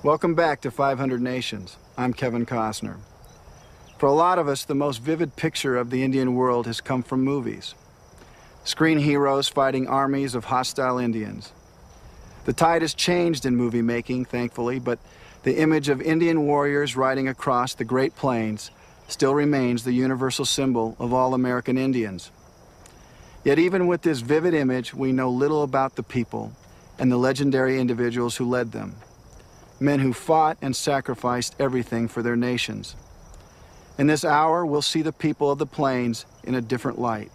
Welcome back to 500 Nations. I'm Kevin Costner. For a lot of us, the most vivid picture of the Indian world has come from movies. Screen heroes fighting armies of hostile Indians. The tide has changed in movie making, thankfully, but the image of Indian warriors riding across the Great Plains still remains the universal symbol of all American Indians. Yet even with this vivid image, we know little about the people and the legendary individuals who led them. Men who fought and sacrificed everything for their nations. In this hour, we'll see the people of the plains in a different light.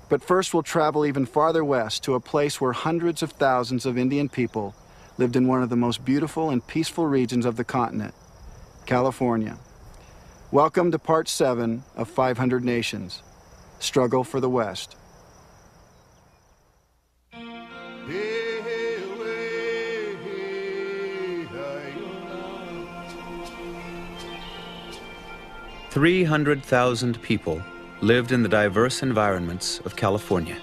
But first, we'll travel even farther west to a place where hundreds of thousands of Indian people lived in one of the most beautiful and peaceful regions of the continent, California. Welcome to Part 7 of 500 Nations, Struggle for the West. 300,000 people lived in the diverse environments of California.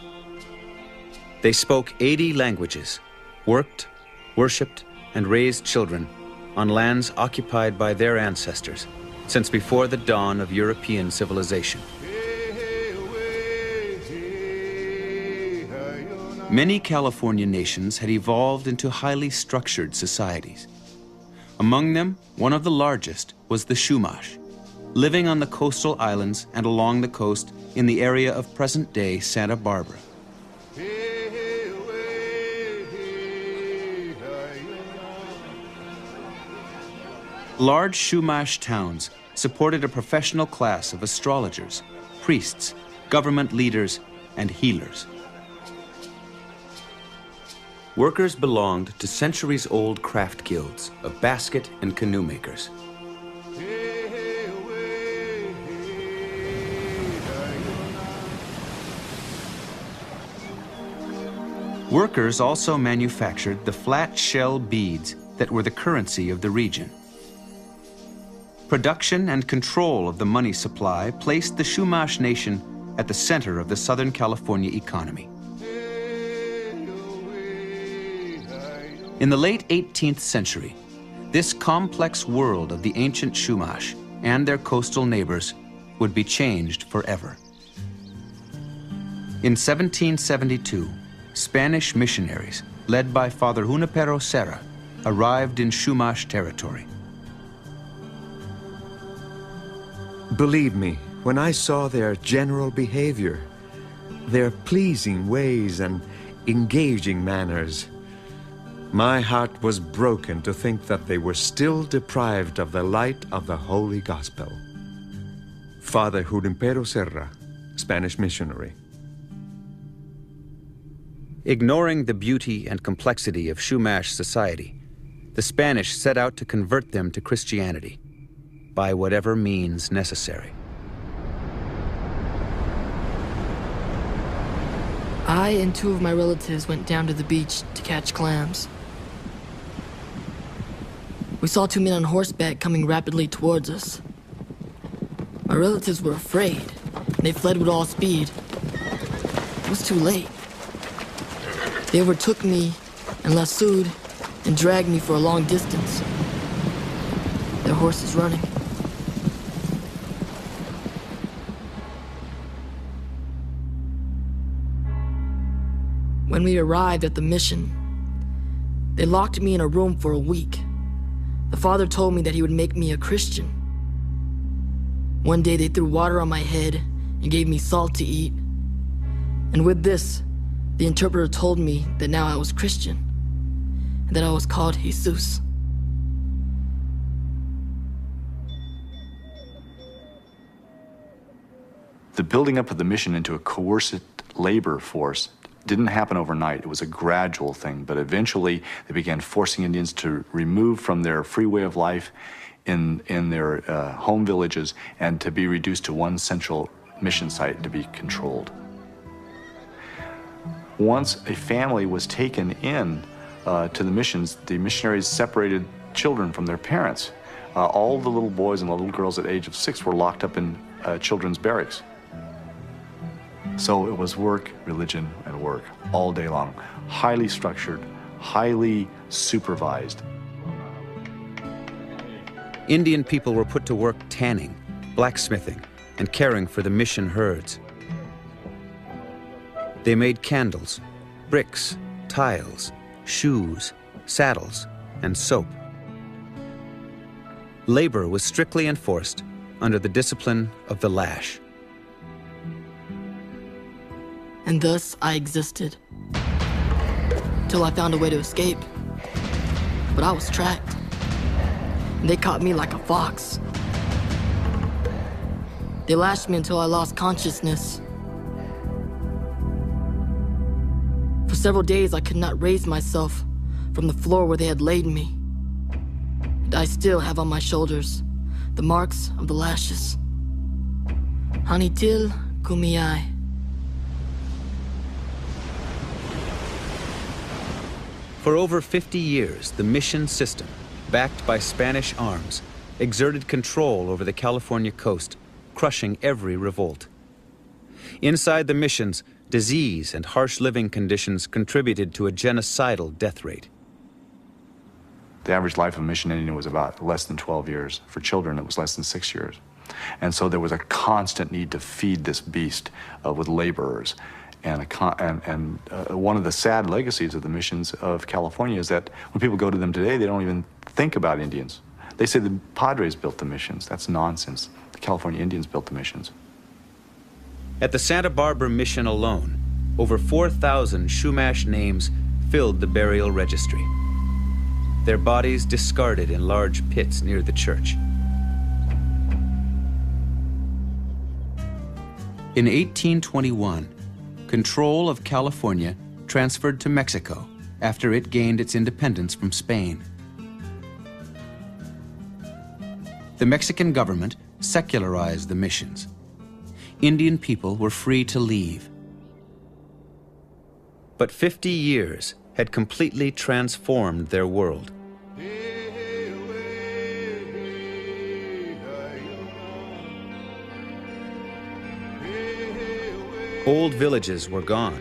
They spoke 80 languages, worked, worshipped, and raised children on lands occupied by their ancestors since before the dawn of European civilization. Many California nations had evolved into highly structured societies. Among them, one of the largest was the Chumash, living on the coastal islands and along the coast in the area of present-day Santa Barbara. Large Chumash towns supported a professional class of astrologers, priests, government leaders, and healers. Workers belonged to centuries-old craft guilds of basket and canoe makers. Workers also manufactured the flat shell beads that were the currency of the region. Production and control of the money supply placed the Chumash nation at the center of the Southern California economy. In the late 18th century, this complex world of the ancient Chumash and their coastal neighbors would be changed forever. In 1772, Spanish missionaries, led by Father Junipero Serra, arrived in Chumash territory. Believe me, when I saw their general behavior, their pleasing ways and engaging manners, my heart was broken to think that they were still deprived of the light of the Holy Gospel. Father Junipero Serra, Spanish missionary. Ignoring the beauty and complexity of Chumash society, the Spanish set out to convert them to Christianity by whatever means necessary. I and two of my relatives went down to the beach to catch clams. We saw two men on horseback coming rapidly towards us. My relatives were afraid, and they fled with all speed. It was too late. They overtook me and lassoed and dragged me for a long distance. Their horses running. When we arrived at the mission, they locked me in a room for a week. The father told me that he would make me a Christian. One day they threw water on my head and gave me salt to eat. And with this, the interpreter told me that now I was Christian, and that I was called Jesus. The building up of the mission into a coercive labor force didn't happen overnight. It was a gradual thing, but eventually they began forcing Indians to remove from their free way of life in their home villages and to be reduced to one central mission site to be controlled. Once a family was taken in to the missions, the missionaries separated children from their parents. All the little boys and the little girls at the age of 6 were locked up in children's barracks. So it was work, religion, and work all day long. Highly structured, highly supervised. Indian people were put to work tanning, blacksmithing, and caring for the mission herds. They made candles, bricks, tiles, shoes, saddles, and soap. Labor was strictly enforced under the discipline of the lash. And thus I existed, till I found a way to escape. But I was tracked, and they caught me like a fox. They lashed me until I lost consciousness. For several days, I could not raise myself from the floor where they had laid me. And I still have on my shoulders the marks of the lashes. Hanitil kumiyai. For over 50 years, the mission system, backed by Spanish arms, exerted control over the California coast, crushing every revolt. Inside the missions, disease and harsh living conditions contributed to a genocidal death rate. The average life of a mission Indian was about less than 12 years. For children, it was less than 6 years. And so there was a constant need to feed this beast with laborers. And one of the sad legacies of the missions of California is that when people go to them today, they don't even think about Indians. They say the Padres built the missions. That's nonsense. The California Indians built the missions. At the Santa Barbara mission alone, over 4,000 Chumash names filled the burial registry. Their bodies discarded in large pits near the church. In 1821, control of California transferred to Mexico after it gained its independence from Spain. The Mexican government secularized the missions. Indian people were free to leave. But 50 years had completely transformed their world. Old villages were gone.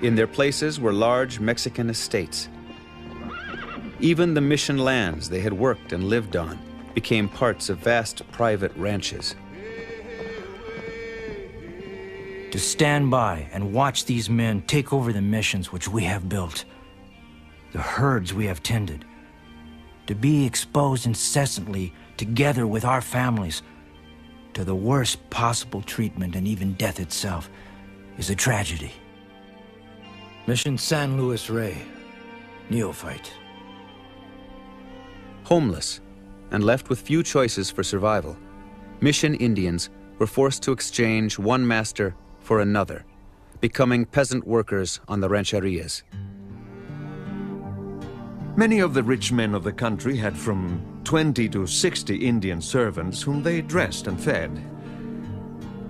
In their places were large Mexican estates. Even the mission lands they had worked and lived on became parts of vast private ranches. To stand by and watch these men take over the missions which we have built, the herds we have tended, to be exposed incessantly together with our families to the worst possible treatment and even death itself, is a tragedy. Mission San Luis Rey, neophyte. Homeless and left with few choices for survival, mission Indians were forced to exchange one master for another, becoming peasant workers on the rancherias. Many of the rich men of the country had from 20 to 60 Indian servants whom they dressed and fed.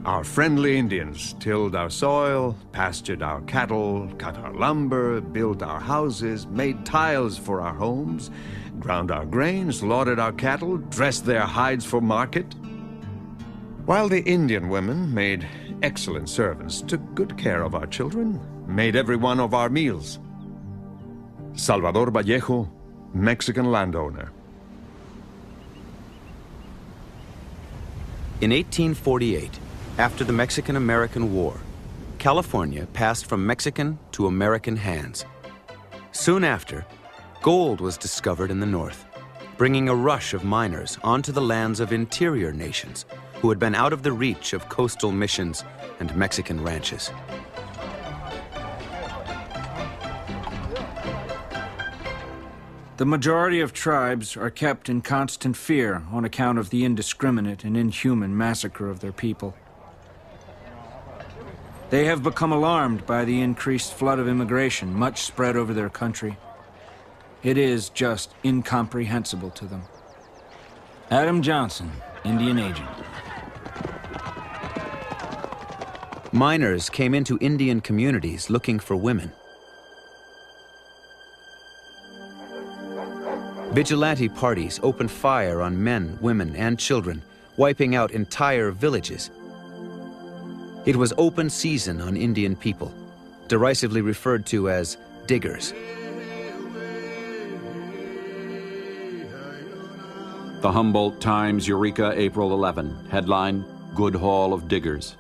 Our friendly Indians tilled our soil, pastured our cattle, cut our lumber, built our houses, made tiles for our homes, ground our grain, slaughtered our cattle, dressed their hides for market. While the Indian women made excellent servants, took good care of our children, made every one of our meals. Salvador Vallejo, Mexican landowner. In 1848, after the Mexican-American War, California passed from Mexican to American hands. Soon after, gold was discovered in the north, bringing a rush of miners onto the lands of interior nations who had been out of the reach of coastal missions and Mexican ranches. The majority of tribes are kept in constant fear on account of the indiscriminate and inhuman massacre of their people. They have become alarmed by the increased flood of immigration, much spread over their country. It is just incomprehensible to them. Adam Johnson, Indian agent. Miners came into Indian communities looking for women. Vigilante parties opened fire on men, women, and children, wiping out entire villages. It was open season on Indian people, derisively referred to as diggers. The Humboldt Times, Eureka, April 11. Headline, Good Haul of Diggers.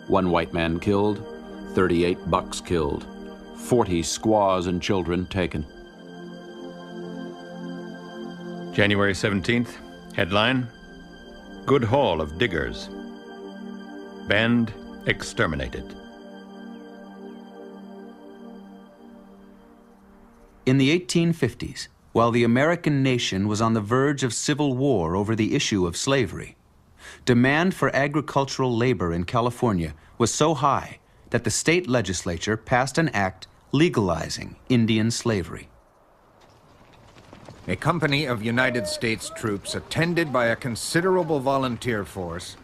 1 white man killed, 38 bucks killed, 40 squaws and children taken. January 17th, headline, Good Haul of Diggers. Band exterminated. In the 1850s, while the American nation was on the verge of civil war over the issue of slavery, demand for agricultural labor in California was so high that the state legislature passed an act legalizing Indian slavery. A company of United States troops, attended by a considerable volunteer force,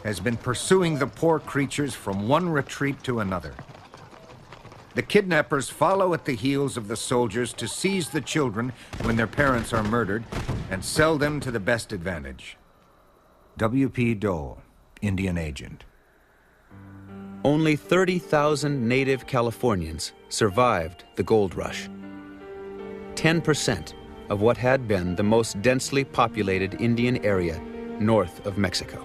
has been pursuing the poor creatures from one retreat to another. The kidnappers follow at the heels of the soldiers to seize the children when their parents are murdered and sell them to the best advantage. W.P. Dole, Indian Agent. Only 30,000 native Californians survived the gold rush. 10% of what had been the most densely populated Indian area north of Mexico.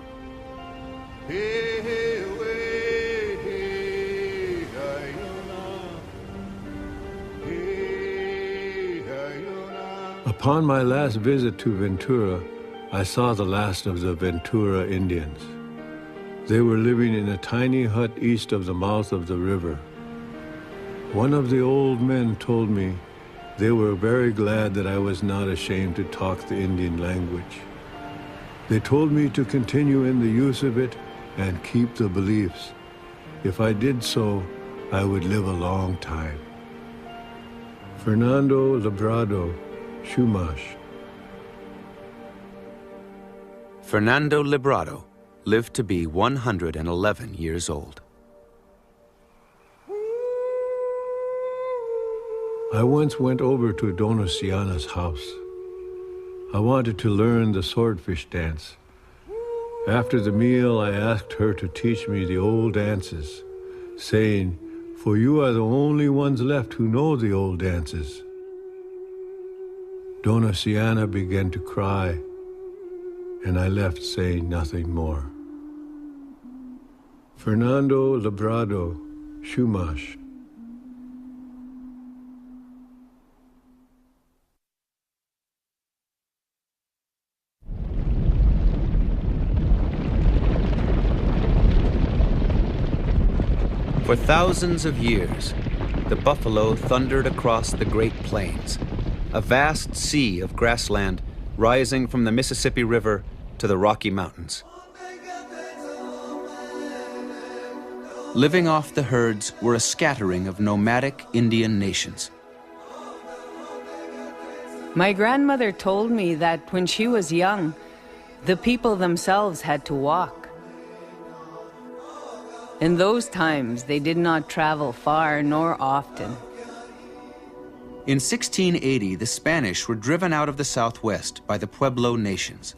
Upon my last visit to Ventura, I saw the last of the Ventura Indians. They were living in a tiny hut east of the mouth of the river. One of the old men told me they were very glad that I was not ashamed to talk the Indian language. They told me to continue in the use of it and keep the beliefs. If I did so, I would live a long time. Fernando Librado, Shumash. Fernando Librado lived to be 111 years old. I once went over to Dona Siana's house. I wanted to learn the swordfish dance. After the meal, I asked her to teach me the old dances, saying, "For you are the only ones left who know the old dances." Dona Siana began to cry, and I left saying nothing more. Fernando Librado, Shumash. For thousands of years, the buffalo thundered across the Great Plains, a vast sea of grassland rising from the Mississippi River to the Rocky Mountains. Living off the herds were a scattering of nomadic Indian nations. My grandmother told me that when she was young, the people themselves had to walk. In those times, they did not travel far nor often. In 1680, the Spanish were driven out of the Southwest by the Pueblo nations.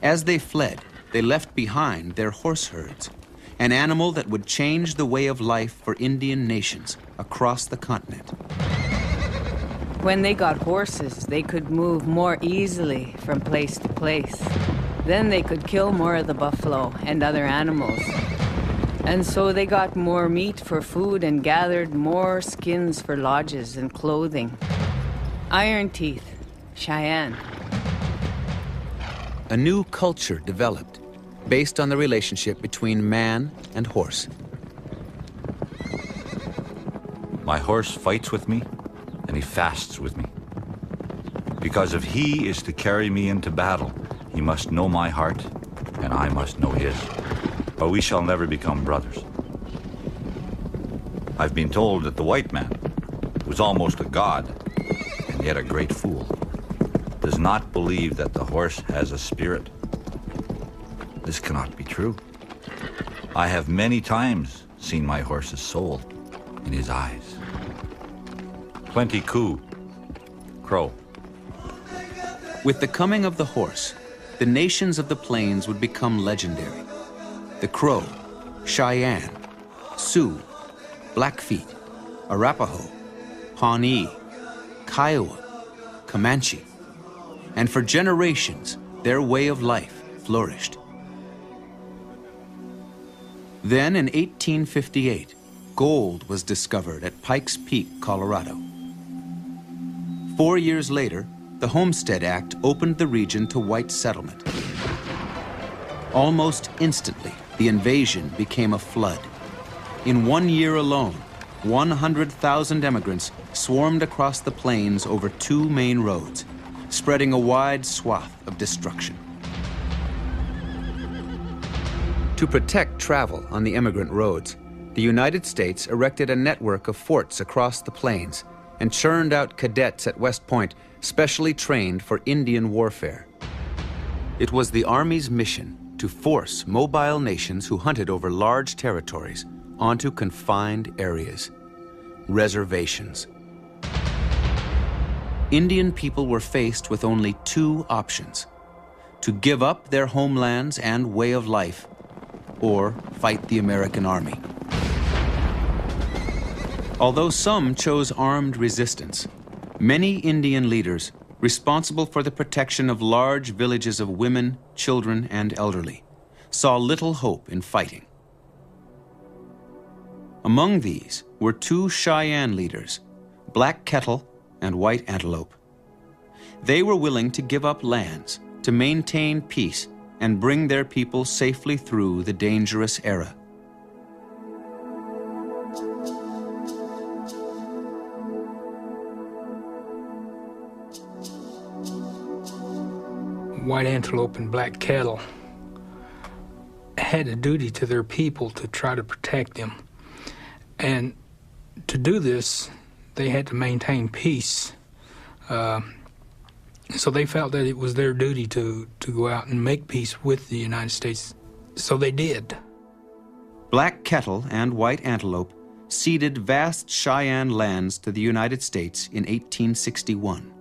As they fled, they left behind their horse herds, an animal that would change the way of life for Indian nations across the continent. When they got horses, they could move more easily from place to place. Then they could kill more of the buffalo and other animals. And so they got more meat for food and gathered more skins for lodges and clothing. Iron Teeth, Cheyenne. A new culture developed based on the relationship between man and horse. My horse fights with me, and he fasts with me. Because if he is to carry me into battle, he must know my heart, and I must know his. Or we shall never become brothers. I've been told that the white man, who's almost a god, and yet a great fool, does not believe that the horse has a spirit. This cannot be true. I have many times seen my horse's soul in his eyes. Plenty coo, crow. With the coming of the horse, the nations of the plains would become legendary. The Crow, Cheyenne, Sioux, Blackfeet, Arapaho, Pawnee, Kiowa, Comanche, and for generations, their way of life flourished. Then in 1858, gold was discovered at Pikes Peak, Colorado. 4 years later, the Homestead Act opened the region to white settlement. Almost instantly, the invasion became a flood. In 1 year alone, 100,000 immigrants swarmed across the plains over 2 main roads, spreading a wide swath of destruction. To protect travel on the immigrant roads, the United States erected a network of forts across the plains and churned out cadets at West Point specially trained for Indian warfare. It was the Army's mission to force mobile nations who hunted over large territories onto confined areas, reservations. Indian people were faced with only 2 options: to give up their homelands and way of life, or fight the American army. Although some chose armed resistance, many Indian leaders responsible for the protection of large villages of women, children, and elderly saw little hope in fighting. Among these were 2 Cheyenne leaders, Black Kettle and White Antelope. They were willing to give up lands to maintain peace and bring their people safely through the dangerous era. White Antelope and Black Kettle had a duty to their people to try to protect them. And to do this, they had to maintain peace. So they felt that it was their duty to go out and make peace with the United States. So they did. Black Kettle and White Antelope ceded vast Cheyenne lands to the United States in 1861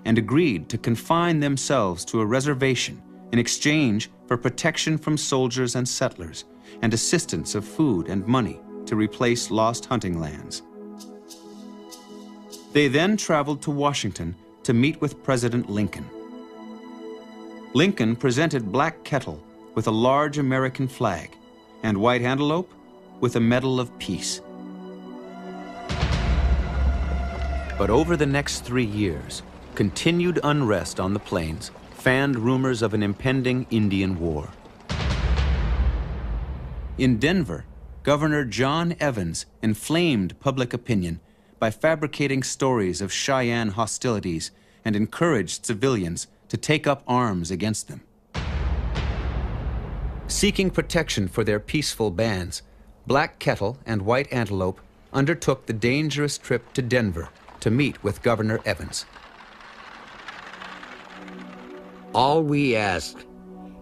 and agreed to confine themselves to a reservation in exchange for protection from soldiers and settlers and assistance of food and money to replace lost hunting lands. They then traveled to Washington to meet with President Lincoln. Lincoln presented Black Kettle with a large American flag and White Antelope with a Medal of Peace. But over the next 3 years, continued unrest on the plains fanned rumors of an impending Indian war. In Denver, Governor John Evans inflamed public opinion by fabricating stories of Cheyenne hostilities and encouraged civilians to take up arms against them. Seeking protection for their peaceful bands, Black Kettle and White Antelope undertook the dangerous trip to Denver to meet with Governor Evans. All we ask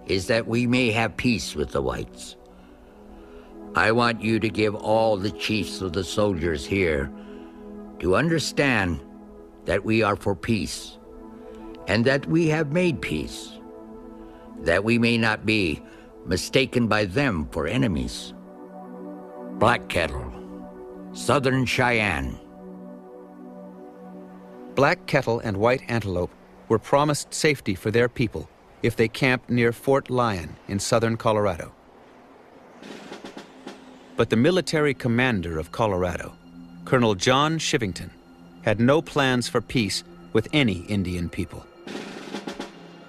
is that we may have peace with the whites. I want you to give all the chiefs of the soldiers here to understand that we are for peace, and that we have made peace, that we may not be mistaken by them for enemies. Black Kettle, Southern Cheyenne. Black Kettle and White Antelope were promised safety for their people if they camped near Fort Lyon in southern Colorado. But the military commander of Colorado, Colonel John Chivington, had no plans for peace with any Indian people.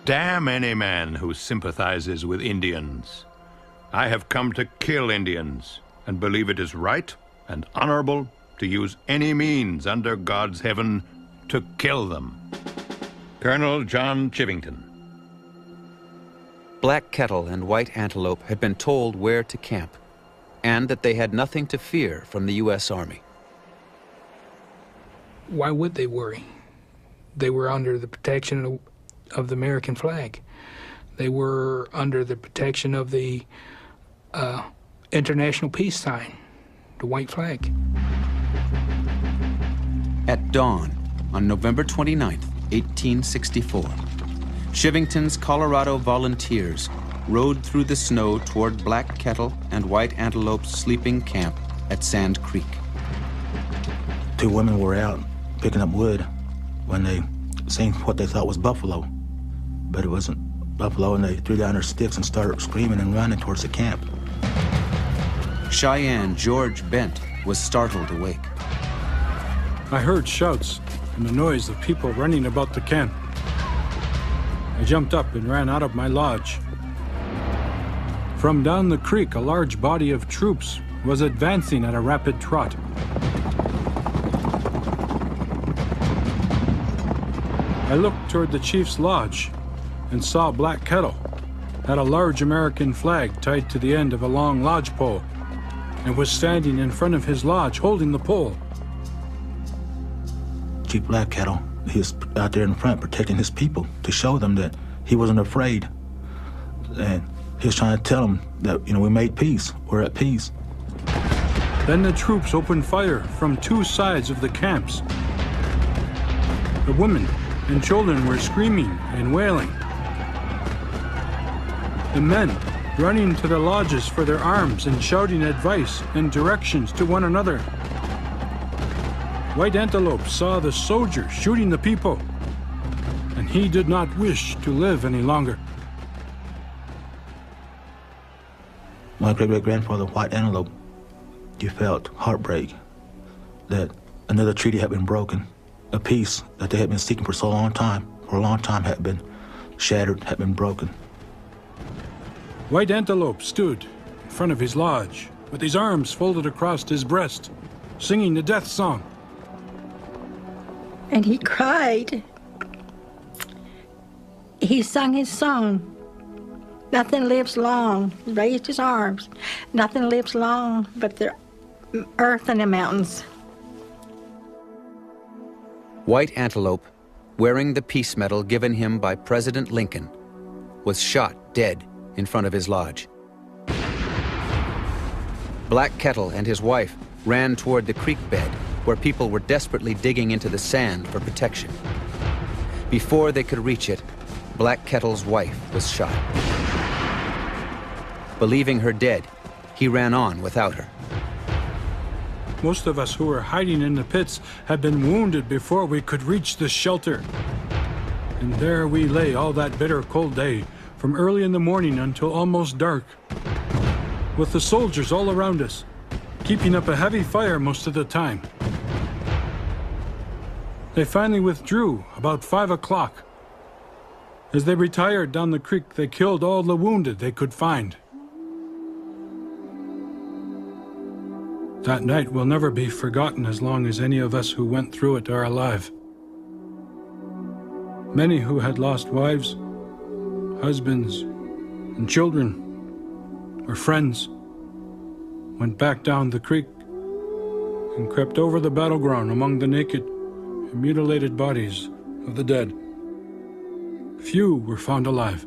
Damn any man who sympathizes with Indians. I have come to kill Indians and believe it is right and honorable to use any means under God's heaven to kill them. Colonel John Chivington. Black Kettle and White Antelope had been told where to camp and that they had nothing to fear from the U.S. Army. Why would they worry? They were under the protection of the American flag. They were under the protection of the international peace sign, the white flag. At dawn on November 29th, 1864, Chivington's Colorado volunteers rode through the snow toward Black Kettle and White Antelope's sleeping camp at Sand Creek. 2 women were out picking up wood when they seen what they thought was buffalo, but it wasn't buffalo, and they threw down their sticks and started screaming and running towards the camp. Cheyenne George Bent was startled awake. I heard shouts and the noise of people running about the camp. I jumped up and ran out of my lodge. From down the creek, a large body of troops was advancing at a rapid trot. I looked toward the chief's lodge and saw Black Kettle had a large American flag tied to the end of a long lodge pole and was standing in front of his lodge holding the pole. Chief Black Kettle, he was out there in front protecting his people to show them that he wasn't afraid. And he was trying to tell them that, we made peace, we're at peace. Then the troops opened fire from two sides of the camps. The women and children were screaming and wailing. The men running to their lodges for their arms and shouting advice and directions to one another. White Antelope saw the soldiers shooting the people, and he did not wish to live any longer. My great-great-grandfather, White Antelope, he felt heartbreak that another treaty had been broken. A peace that they had been seeking for a long time had been shattered, had been broken. White Antelope stood in front of his lodge with his arms folded across his breast, singing the death song. And he cried. He sung his song. Nothing lives long. He raised his arms. Nothing lives long but the earth and the mountains. White Antelope, wearing the peace medal given him by President Lincoln, was shot dead in front of his lodge. Black Kettle and his wife ran toward the creek bed where people were desperately digging into the sand for protection. Before they could reach it, Black Kettle's wife was shot. Believing her dead, he ran on without her. Most of us who were hiding in the pits had been wounded before we could reach the shelter. And there we lay all that bitter cold day, from early in the morning until almost dark, with the soldiers all around us, keeping up a heavy fire most of the time. They finally withdrew about 5 o'clock. As they retired down the creek, they killed all the wounded they could find. That night will never be forgotten as long as any of us who went through it are alive. Many who had lost wives, husbands, and children, or friends, went back down the creek and crept over the battleground among the naked and mutilated bodies of the dead. Few were found alive,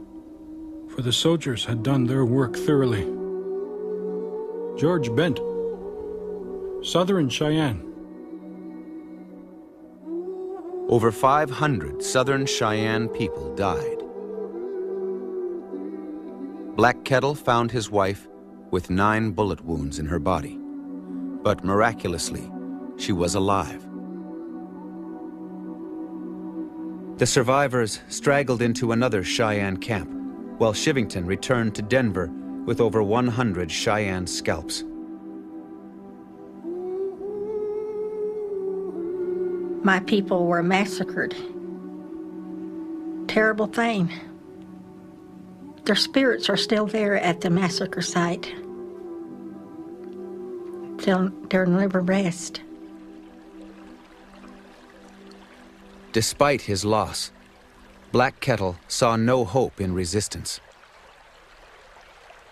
for the soldiers had done their work thoroughly. George Bent, Southern Cheyenne. Over 500 Southern Cheyenne people died. Black Kettle found his wife with 9 bullet wounds in her body, but miraculously, she was alive. The survivors straggled into another Cheyenne camp, while Shivington returned to Denver with over 100 Cheyenne scalps. My people were massacred. Terrible thing. Their spirits are still there at the massacre site. They'll never rest. Despite his loss, Black Kettle saw no hope in resistance.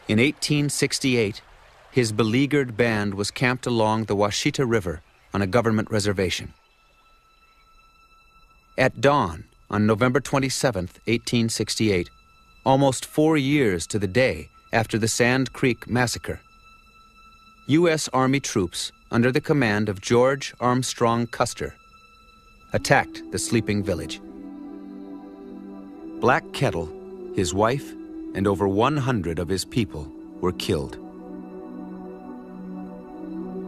In 1868, his beleaguered band was camped along the Washita River on a government reservation. At dawn on November 27, 1868, almost 4 years to the day after the Sand Creek Massacre, U.S. Army troops under the command of George Armstrong Custer attacked the sleeping village. Black Kettle, his wife, and over 100 of his people were killed.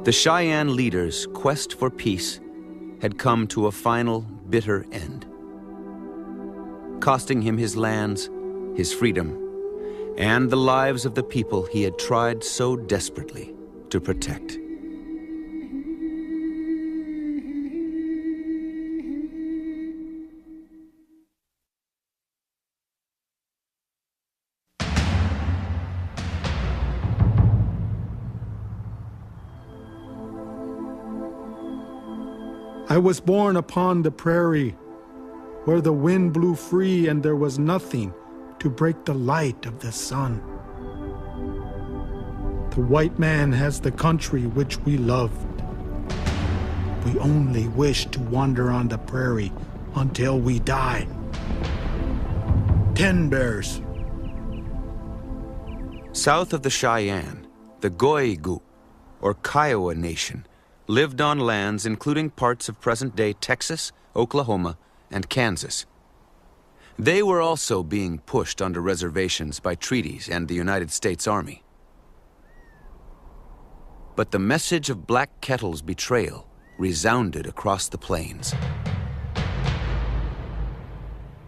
The Cheyenne leader's quest for peace had come to a final bitter end, costing him his lands his freedom, and the lives of the people he had tried so desperately to protect. I was born upon the prairie, where the wind blew free and there was nothing to break the light of the sun. The white man has the country which we loved. We only wish to wander on the prairie until we die. 10 bears. South of the Cheyenne, the Goigu, or Kiowa Nation, lived on lands including parts of present-day Texas, Oklahoma, and Kansas. They were also being pushed onto reservations by treaties and the United States Army. But the message of Black Kettle's betrayal resounded across the plains.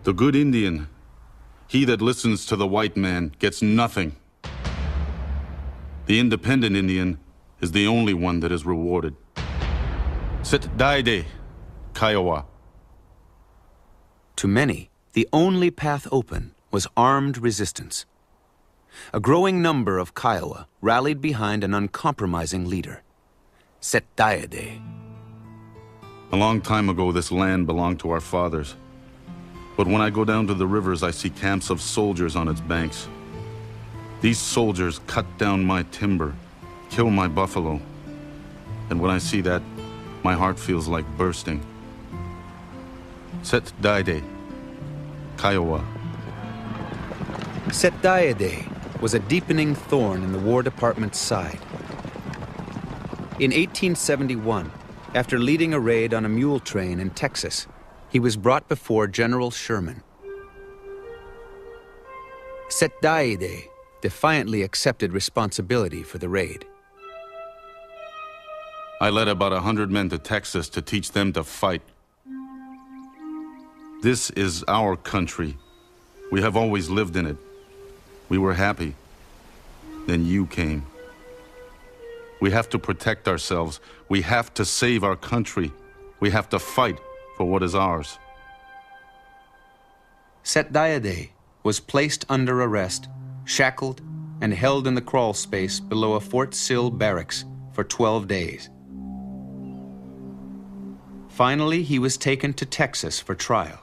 The good Indian, he that listens to the white man, gets nothing. The independent Indian is the only one that is rewarded. Sit daide, Kiowa. To many, the only path open was armed resistance. A growing number of Kiowa rallied behind an uncompromising leader, Set Daide. A long time ago, this land belonged to our fathers. But when I go down to the rivers, I see camps of soldiers on its banks. These soldiers cut down my timber, kill my buffalo. And when I see that, my heart feels like bursting. Set Daide, Kiowa. Set Daide was a deepening thorn in the War Department's side. In 1871, after leading a raid on a mule train in Texas, he was brought before General Sherman. Set Daide defiantly accepted responsibility for the raid. I led about 100 men to Texas to teach them to fight. This is our country. We have always lived in it. We were happy. Then you came. We have to protect ourselves. We have to save our country. We have to fight for what is ours. Set Daide was placed under arrest, shackled, and held in the crawl space below a Fort Sill barracks for 12 days. Finally, he was taken to Texas for trial.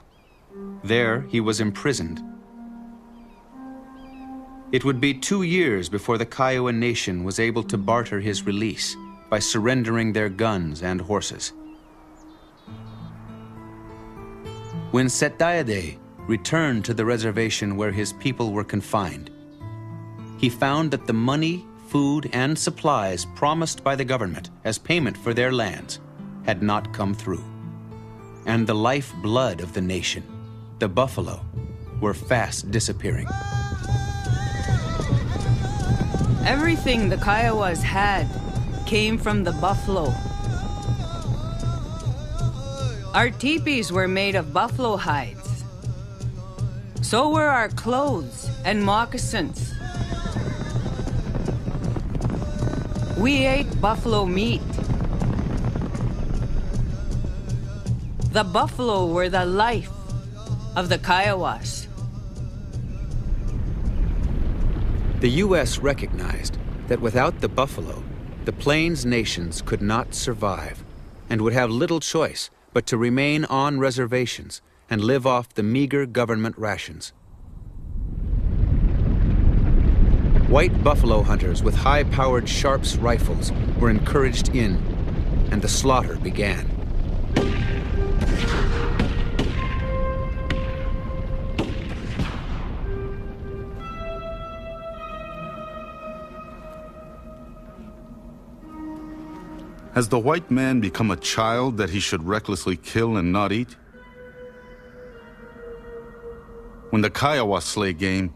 There, he was imprisoned. It would be 2 years before the Kiowa Nation was able to barter his release by surrendering their guns and horses. When Set Daide returned to the reservation where his people were confined, he found that the money, food, and supplies promised by the government as payment for their lands had not come through. And the lifeblood of the nation, the buffalo, were fast disappearing. Everything the Kiowas had came from the buffalo. Our teepees were made of buffalo hides. So were our clothes and moccasins. We ate buffalo meat. The buffalo were the life of the Kiowas. The U.S. recognized that without the buffalo, the Plains nations could not survive and would have little choice but to remain on reservations and live off the meager government rations. White buffalo hunters with high-powered Sharps rifles were encouraged in, and the slaughter began. Has the white man become a child that he should recklessly kill and not eat? When the Kiowa slay game,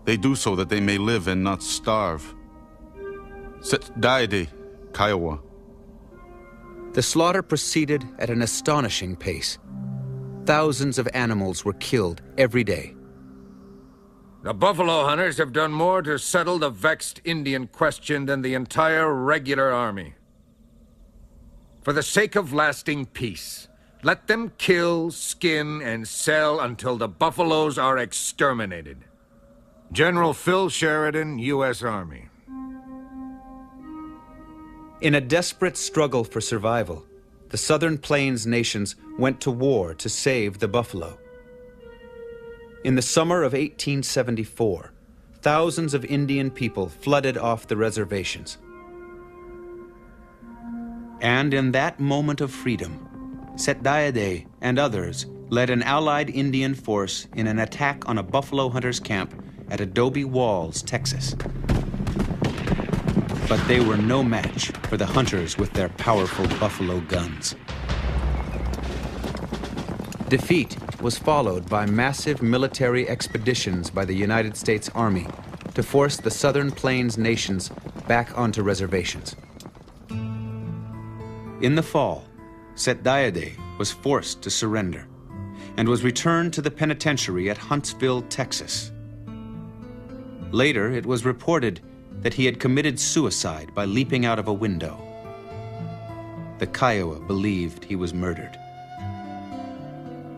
they do so that they may live and not starve. Set Daide, Kiowa. The slaughter proceeded at an astonishing pace. Thousands of animals were killed every day. The buffalo hunters have done more to settle the vexed Indian question than the entire regular army. For the sake of lasting peace, let them kill, skin, and sell until the buffaloes are exterminated. General Phil Sheridan, U.S. Army. In a desperate struggle for survival, the Southern Plains nations went to war to save the buffalo. In the summer of 1874, thousands of Indian people flooded off the reservations. And in that moment of freedom, Setdayade and others led an allied Indian force in an attack on a buffalo hunters' camp at Adobe Walls, Texas. But they were no match for the hunters with their powerful buffalo guns. Defeat was followed by massive military expeditions by the United States Army to force the Southern Plains nations back onto reservations. In the fall, Setdayade was forced to surrender and was returned to the penitentiary at Huntsville, Texas. Later, it was reported that he had committed suicide by leaping out of a window. The Kiowa believed he was murdered.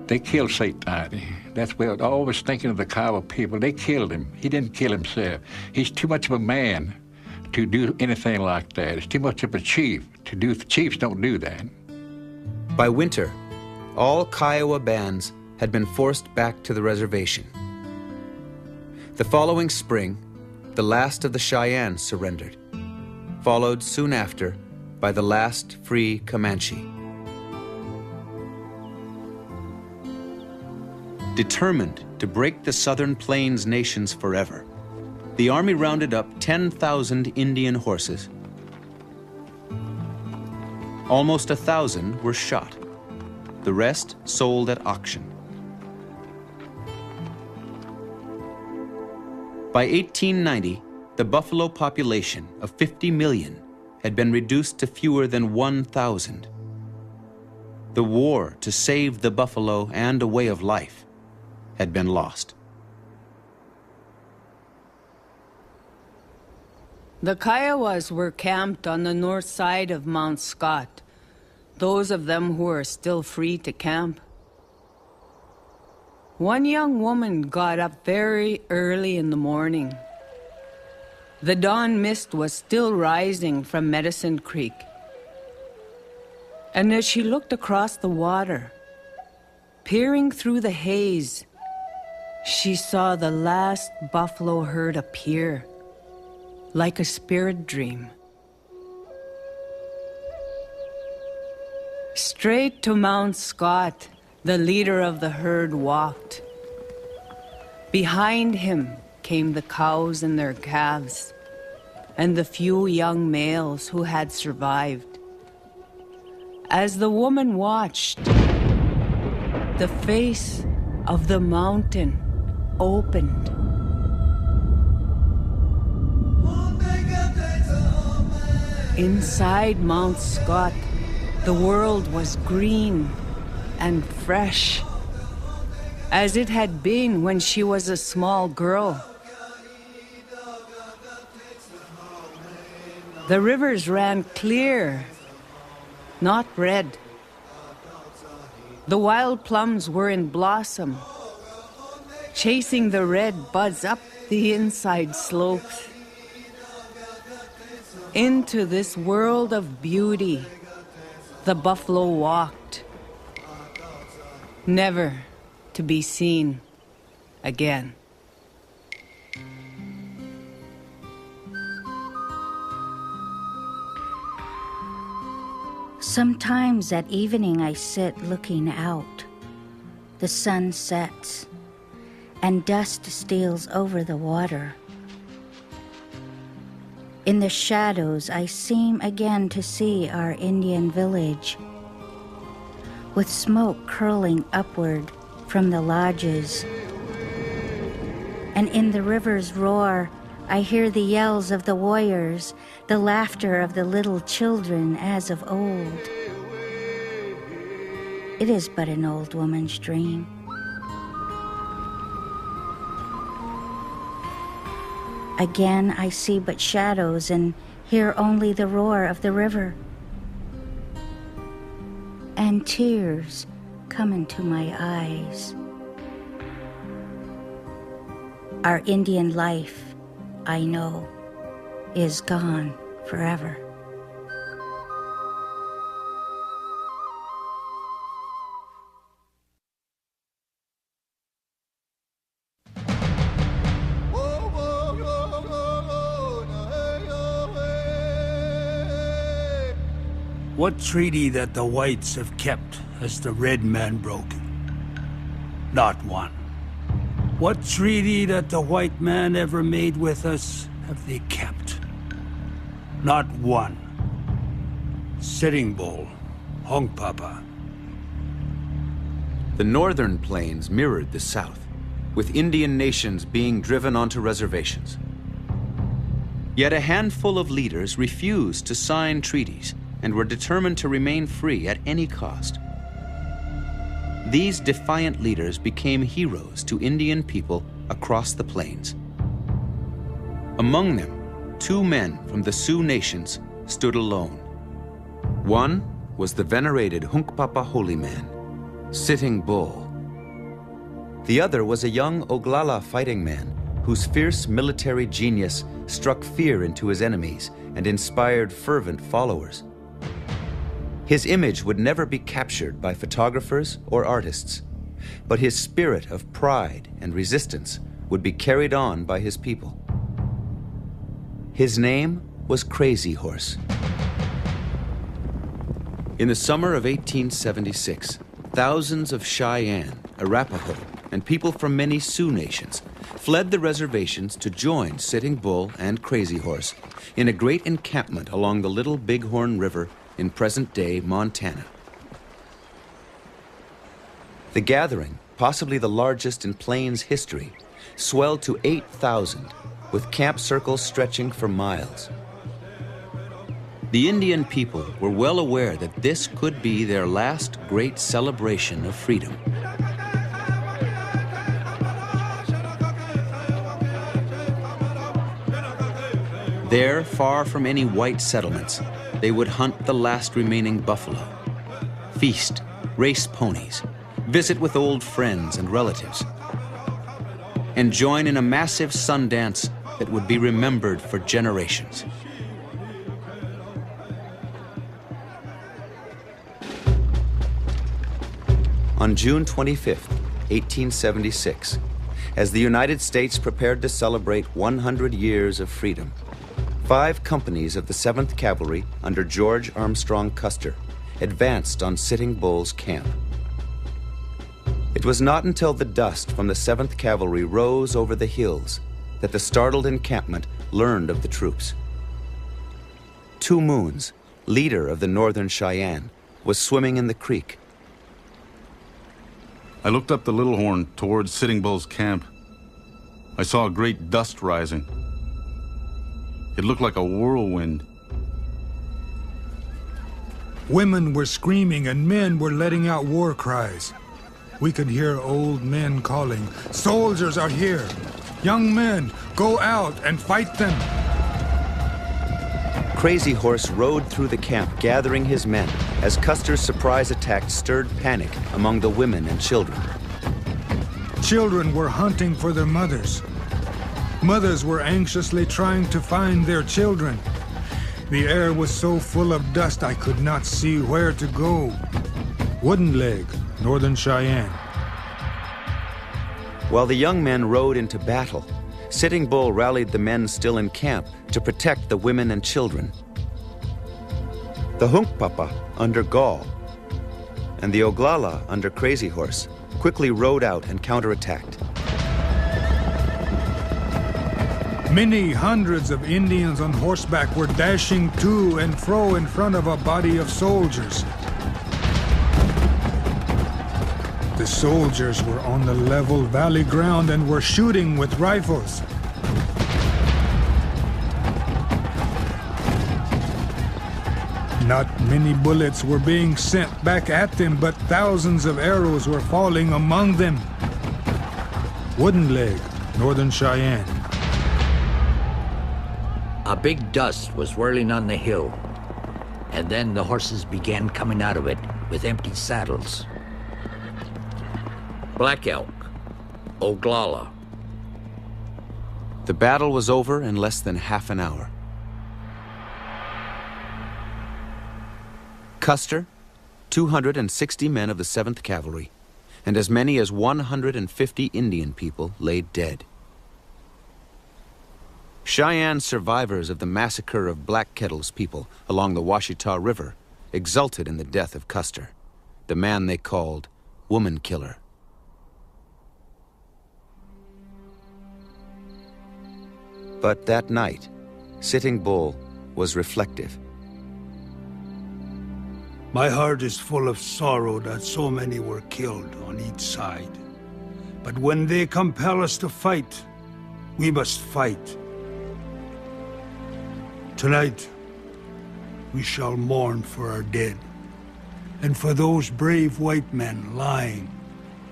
They killed Setdayade. That's what I was always thinking of the Kiowa people. They killed him. He didn't kill himself. He's too much of a man to do anything like that. He's too much of a chief to do. Chiefs don't do that. By winter, all Kiowa bands had been forced back to the reservation. The following spring, the last of the Cheyennes surrendered, followed soon after by the last free Comanche. Determined to break the Southern Plains nations forever, the Army rounded up 10,000 Indian horses. Almost 1,000 were shot. The rest sold at auction. By 1890, the buffalo population of 50 million had been reduced to fewer than 1,000. The war to save the buffalo and a way of life had been lost. The Kiowas were camped on the north side of Mount Scott, those of them who were still free to camp. One young woman got up very early in the morning. The dawn mist was still rising from Medicine Creek. And as she looked across the water, peering through the haze, she saw the last buffalo herd appear, like a spirit dream. Straight to Mount Scott, the leader of the herd walked. Behind him came the cows and their calves, and the few young males who had survived. As the woman watched, the face of the mountain opened. Inside Mount Scott, the world was green and fresh, as it had been when she was a small girl. The rivers ran clear, not red. The wild plums were in blossom, chasing the red buds up the inside slopes. Into this world of beauty, the buffalo walked, never to be seen again. Sometimes at evening I sit looking out. The sun sets, and dust steals over the water. In the shadows, I seem again to see our Indian village, with smoke curling upward from the lodges. And in the river's roar, I hear the yells of the warriors, the laughter of the little children as of old. It is but an old woman's dream. Again I see but shadows and hear only the roar of the river. And tears come into my eyes. Our Indian life, I know, is gone forever. What treaty that the whites have kept has the red man broken? Not one. What treaty that the white man ever made with us have they kept? Not one. Sitting Bull, Hunkpapa. The northern plains mirrored the south, with Indian nations being driven onto reservations. Yet a handful of leaders refused to sign treaties and were determined to remain free at any cost. These defiant leaders became heroes to Indian people across the plains. Among them, 2 men from the Sioux nations stood alone. One was the venerated Hunkpapa holy man, Sitting Bull. The other was a young Oglala fighting man whose fierce military genius struck fear into his enemies and inspired fervent followers. His image would never be captured by photographers or artists, but his spirit of pride and resistance would be carried on by his people. His name was Crazy Horse. In the summer of 1876, thousands of Cheyenne, Arapaho, and people from many Sioux nations fled the reservations to join Sitting Bull and Crazy Horse in a great encampment along the Little Bighorn River in present-day Montana. The gathering, possibly the largest in Plains history, swelled to 8,000, with camp circles stretching for miles. The Indian people were well aware that this could be their last great celebration of freedom. There, far from any white settlements, they would hunt the last remaining buffalo, feast, race ponies, visit with old friends and relatives, and join in a massive sun dance that would be remembered for generations. On June 25, 1876, as the United States prepared to celebrate 100 years of freedom, 5 companies of the 7th Cavalry under George Armstrong Custer advanced on Sitting Bull's camp. It was not until the dust from the 7th Cavalry rose over the hills that the startled encampment learned of the troops. 2 Moons, leader of the Northern Cheyenne, was swimming in the creek. I looked up the Little Horn towards Sitting Bull's camp. I saw a great dust rising. It looked like a whirlwind. Women were screaming and men were letting out war cries. We could hear old men calling, "Soldiers are here! Young men, go out and fight them!" Crazy Horse rode through the camp, gathering his men, as Custer's surprise attack stirred panic among the women and children. Children were hunting for their mothers. Mothers were anxiously trying to find their children. The air was so full of dust I could not see where to go. Wooden Leg, Northern Cheyenne. While the young men rode into battle, Sitting Bull rallied the men still in camp to protect the women and children. The Hunkpapa under Gall and the Oglala under Crazy Horse quickly rode out and counterattacked. Many hundreds of Indians on horseback were dashing to and fro in front of a body of soldiers. The soldiers were on the level valley ground and were shooting with rifles. Not many bullets were being sent back at them, but thousands of arrows were falling among them. Wooden Leg, Northern Cheyenne. A big dust was whirling on the hill, and then the horses began coming out of it with empty saddles. Black Elk, Oglala. The battle was over in less than half an hour. Custer, 260 men of the 7th Cavalry, and as many as 150 Indian people lay dead. Cheyenne survivors of the massacre of Black Kettle's people along the Washita River exulted in the death of Custer, the man they called Woman Killer. But that night, Sitting Bull was reflective. My heart is full of sorrow that so many were killed on each side. But when they compel us to fight, we must fight. Tonight, we shall mourn for our dead, and for those brave white men lying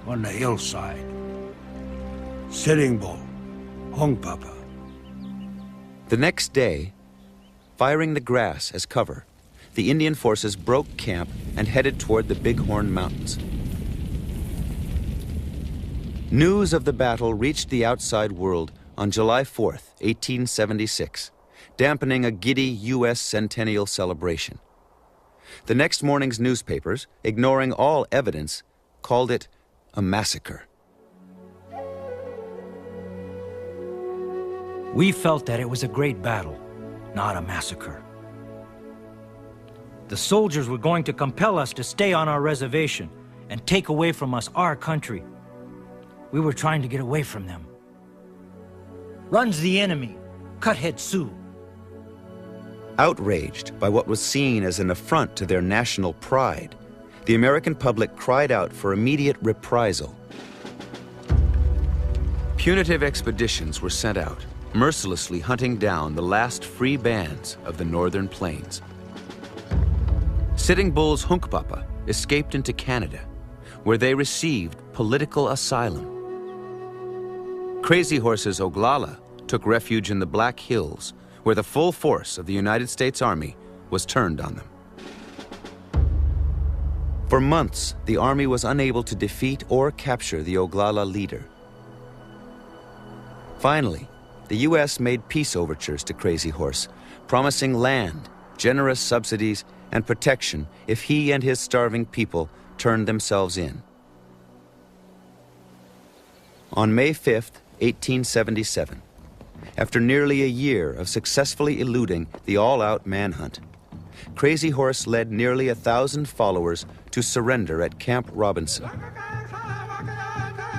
on the hillside. Sitting Bull, Hunkpapa. The next day, firing the grass as cover, the Indian forces broke camp and headed toward the Bighorn Mountains. News of the battle reached the outside world on July 4th, 1876, dampening a giddy U.S. centennial celebration. The next morning's newspapers, ignoring all evidence, called it a massacre. We felt that it was a great battle, not a massacre. The soldiers were going to compel us to stay on our reservation and take away from us our country. We were trying to get away from them. Runs the enemy, Cuthead Sioux. Outraged by what was seen as an affront to their national pride, the American public cried out for immediate reprisal. Punitive expeditions were sent out, mercilessly hunting down the last free bands of the northern plains. Sitting Bull's Hunkpapa escaped into Canada, where they received political asylum. Crazy Horse's Oglala took refuge in the Black Hills, where the full force of the United States Army was turned on them. For months, the Army was unable to defeat or capture the Oglala leader. Finally, the U.S. made peace overtures to Crazy Horse, promising land, generous subsidies, and protection if he and his starving people turned themselves in. On May 5th, 1877, after nearly a year of successfully eluding the all-out manhunt, Crazy Horse led nearly 1,000 followers to surrender at Camp Robinson.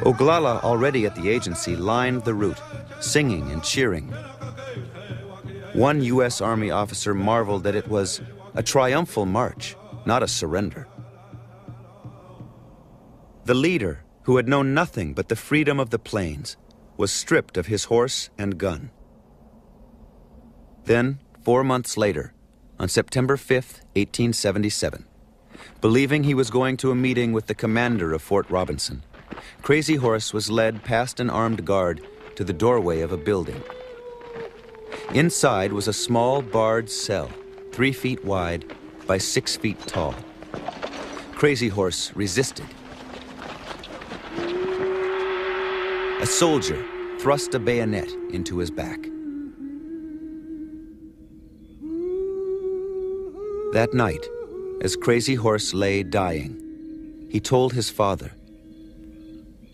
Oglala, already at the agency, lined the route, singing and cheering. One U.S. Army officer marveled that it was a triumphal march, not a surrender. The leader, who had known nothing but the freedom of the plains, was stripped of his horse and gun. Then, 4 months later, on September 5th, 1877, believing he was going to a meeting with the commander of Fort Robinson, Crazy Horse was led past an armed guard to the doorway of a building. Inside was a small barred cell, 3 feet wide by 6 feet tall. Crazy Horse resisted. A soldier thrust a bayonet into his back. That night, as Crazy Horse lay dying, he told his father,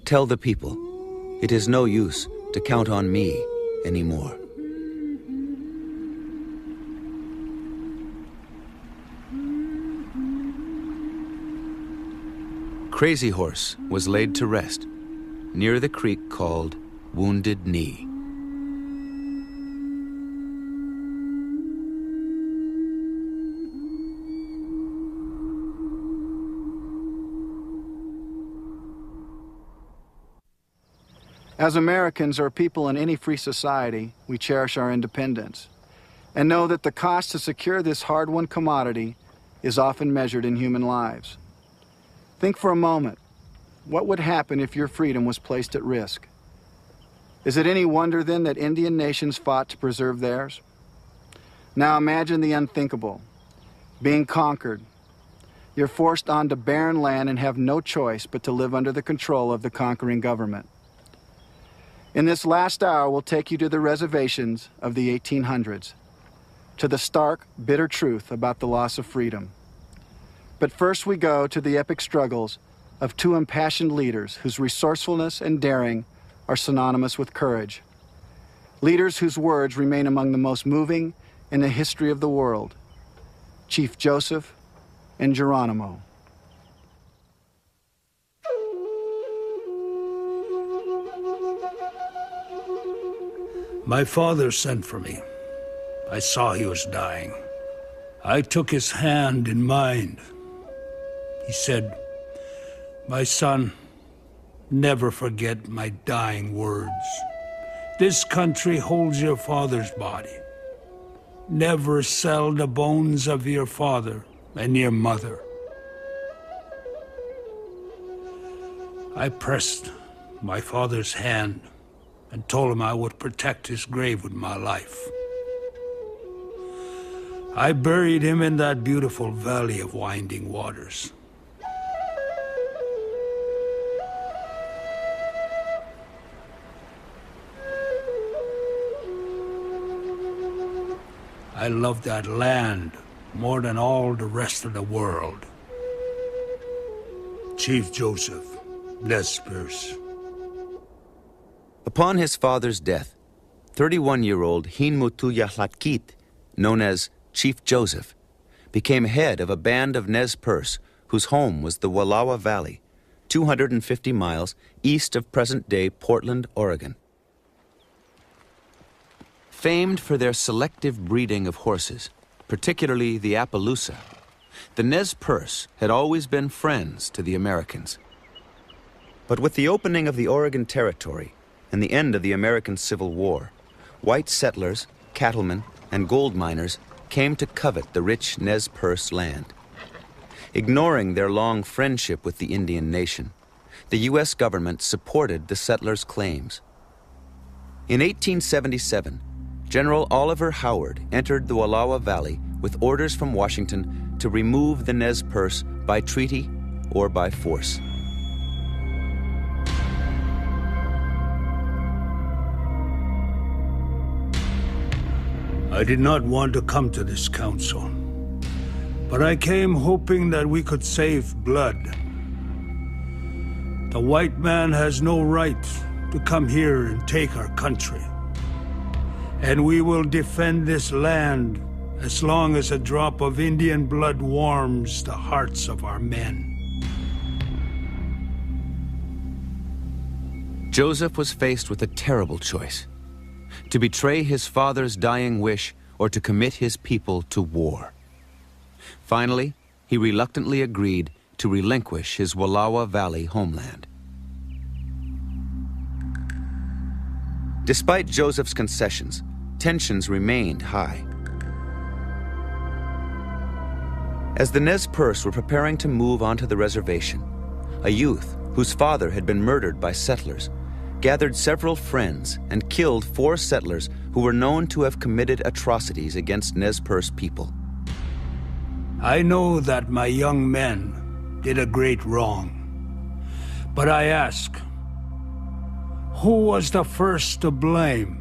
"Tell the people, it is no use to count on me anymore." Crazy Horse was laid to rest near the creek called Wounded Knee. As Americans, or people in any free society, we cherish our independence and know that the cost to secure this hard-won commodity is often measured in human lives. Think for a moment, what would happen if your freedom was placed at risk? Is it any wonder then that Indian nations fought to preserve theirs? Now imagine the unthinkable, being conquered. You're forced onto barren land and have no choice but to live under the control of the conquering government. In this last hour, we'll take you to the reservations of the 1800s, to the stark, bitter truth about the loss of freedom. But first we go to the epic struggles of two impassioned leaders whose resourcefulness and daring are synonymous with courage. Leaders whose words remain among the most moving in the history of the world, Chief Joseph and Geronimo. My father sent for me. I saw he was dying. I took his hand in mine. He said, "My son, never forget my dying words. This country holds your father's body. Never sell the bones of your father and your mother." I pressed my father's hand and told him I would protect his grave with my life. I buried him in that beautiful valley of winding waters. I love that land more than all the rest of the world. Chief Joseph, Nez Perce. Upon his father's death, 31-year-old Hinmutuyahlatkit, known as Chief Joseph, became head of a band of Nez Perce whose home was the Wallowa Valley, 250 miles east of present-day Portland, Oregon. Famed for their selective breeding of horses, particularly the Appaloosa, the Nez Perce had always been friends to the Americans. But with the opening of the Oregon Territory and the end of the American Civil War, white settlers, cattlemen, and gold miners came to covet the rich Nez Perce land. Ignoring their long friendship with the Indian nation, the U.S. government supported the settlers' claims. In 1877, General Oliver Howard entered the Wallowa Valley with orders from Washington to remove the Nez Perce by treaty or by force. I did not want to come to this council, but I came hoping that we could save blood. The white man has no right to come here and take our country. And we will defend this land as long as a drop of Indian blood warms the hearts of our men. Joseph was faced with a terrible choice: to betray his father's dying wish or to commit his people to war. Finally, he reluctantly agreed to relinquish his Wallowa Valley homeland. Despite Joseph's concessions, tensions remained high. As the Nez Perce were preparing to move onto the reservation, a youth whose father had been murdered by settlers gathered several friends and killed 4 settlers who were known to have committed atrocities against Nez Perce people. I know that my young men did a great wrong, but I ask, who was the first to blame?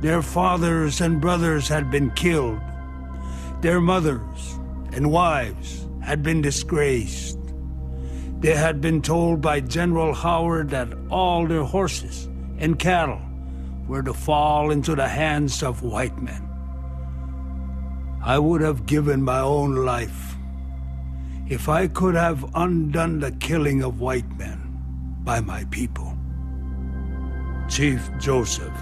Their fathers and brothers had been killed. Their mothers and wives had been disgraced. They had been told by General Howard that all their horses and cattle were to fall into the hands of white men. I would have given my own life if I could have undone the killing of white men by my people. Chief Joseph,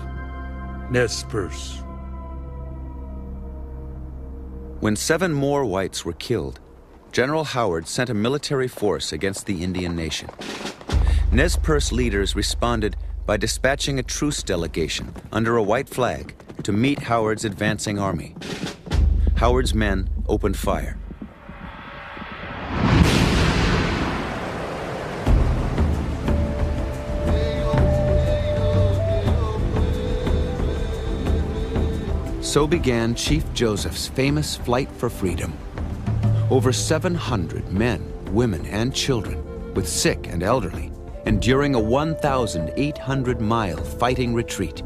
Nez Perce. When 7 more whites were killed, General Howard sent a military force against the Indian nation. Nez Perce leaders responded by dispatching a truce delegation under a white flag to meet Howard's advancing army. Howard's men opened fire. So began Chief Joseph's famous fight for freedom. Over 700 men, women, and children, with sick and elderly, enduring a 1,800-mile fighting retreat.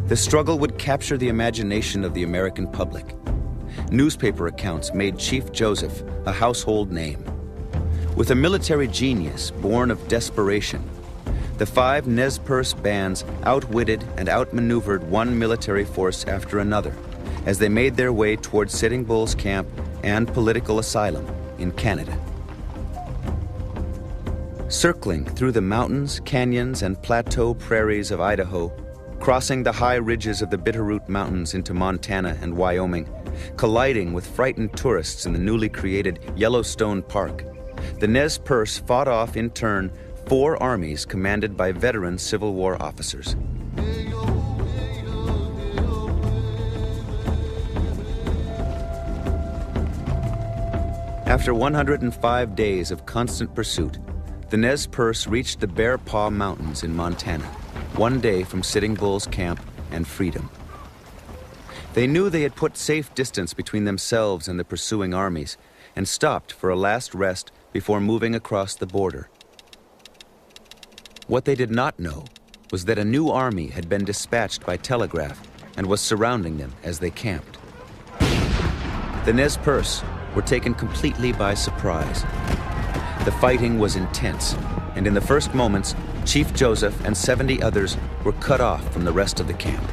The struggle would capture the imagination of the American public. Newspaper accounts made Chief Joseph a household name. With a military genius born of desperation, the 5 Nez Perce bands outwitted and outmaneuvered one military force after another as they made their way toward Sitting Bull's camp and political asylum in Canada. Circling through the mountains, canyons, and plateau prairies of Idaho, crossing the high ridges of the Bitterroot Mountains into Montana and Wyoming, colliding with frightened tourists in the newly created Yellowstone Park, the Nez Perce fought off in turn 4 armies commanded by veteran Civil War officers. After 105 days of constant pursuit, the Nez Perce reached the Bear Paw Mountains in Montana, 1 day from Sitting Bull's camp and freedom. They knew they had put safe distance between themselves and the pursuing armies and stopped for a last rest before moving across the border. What they did not know was that a new army had been dispatched by telegraph and was surrounding them as they camped. The Nez Perce were taken completely by surprise. The fighting was intense, and in the first moments, Chief Joseph and 70 others were cut off from the rest of the camp.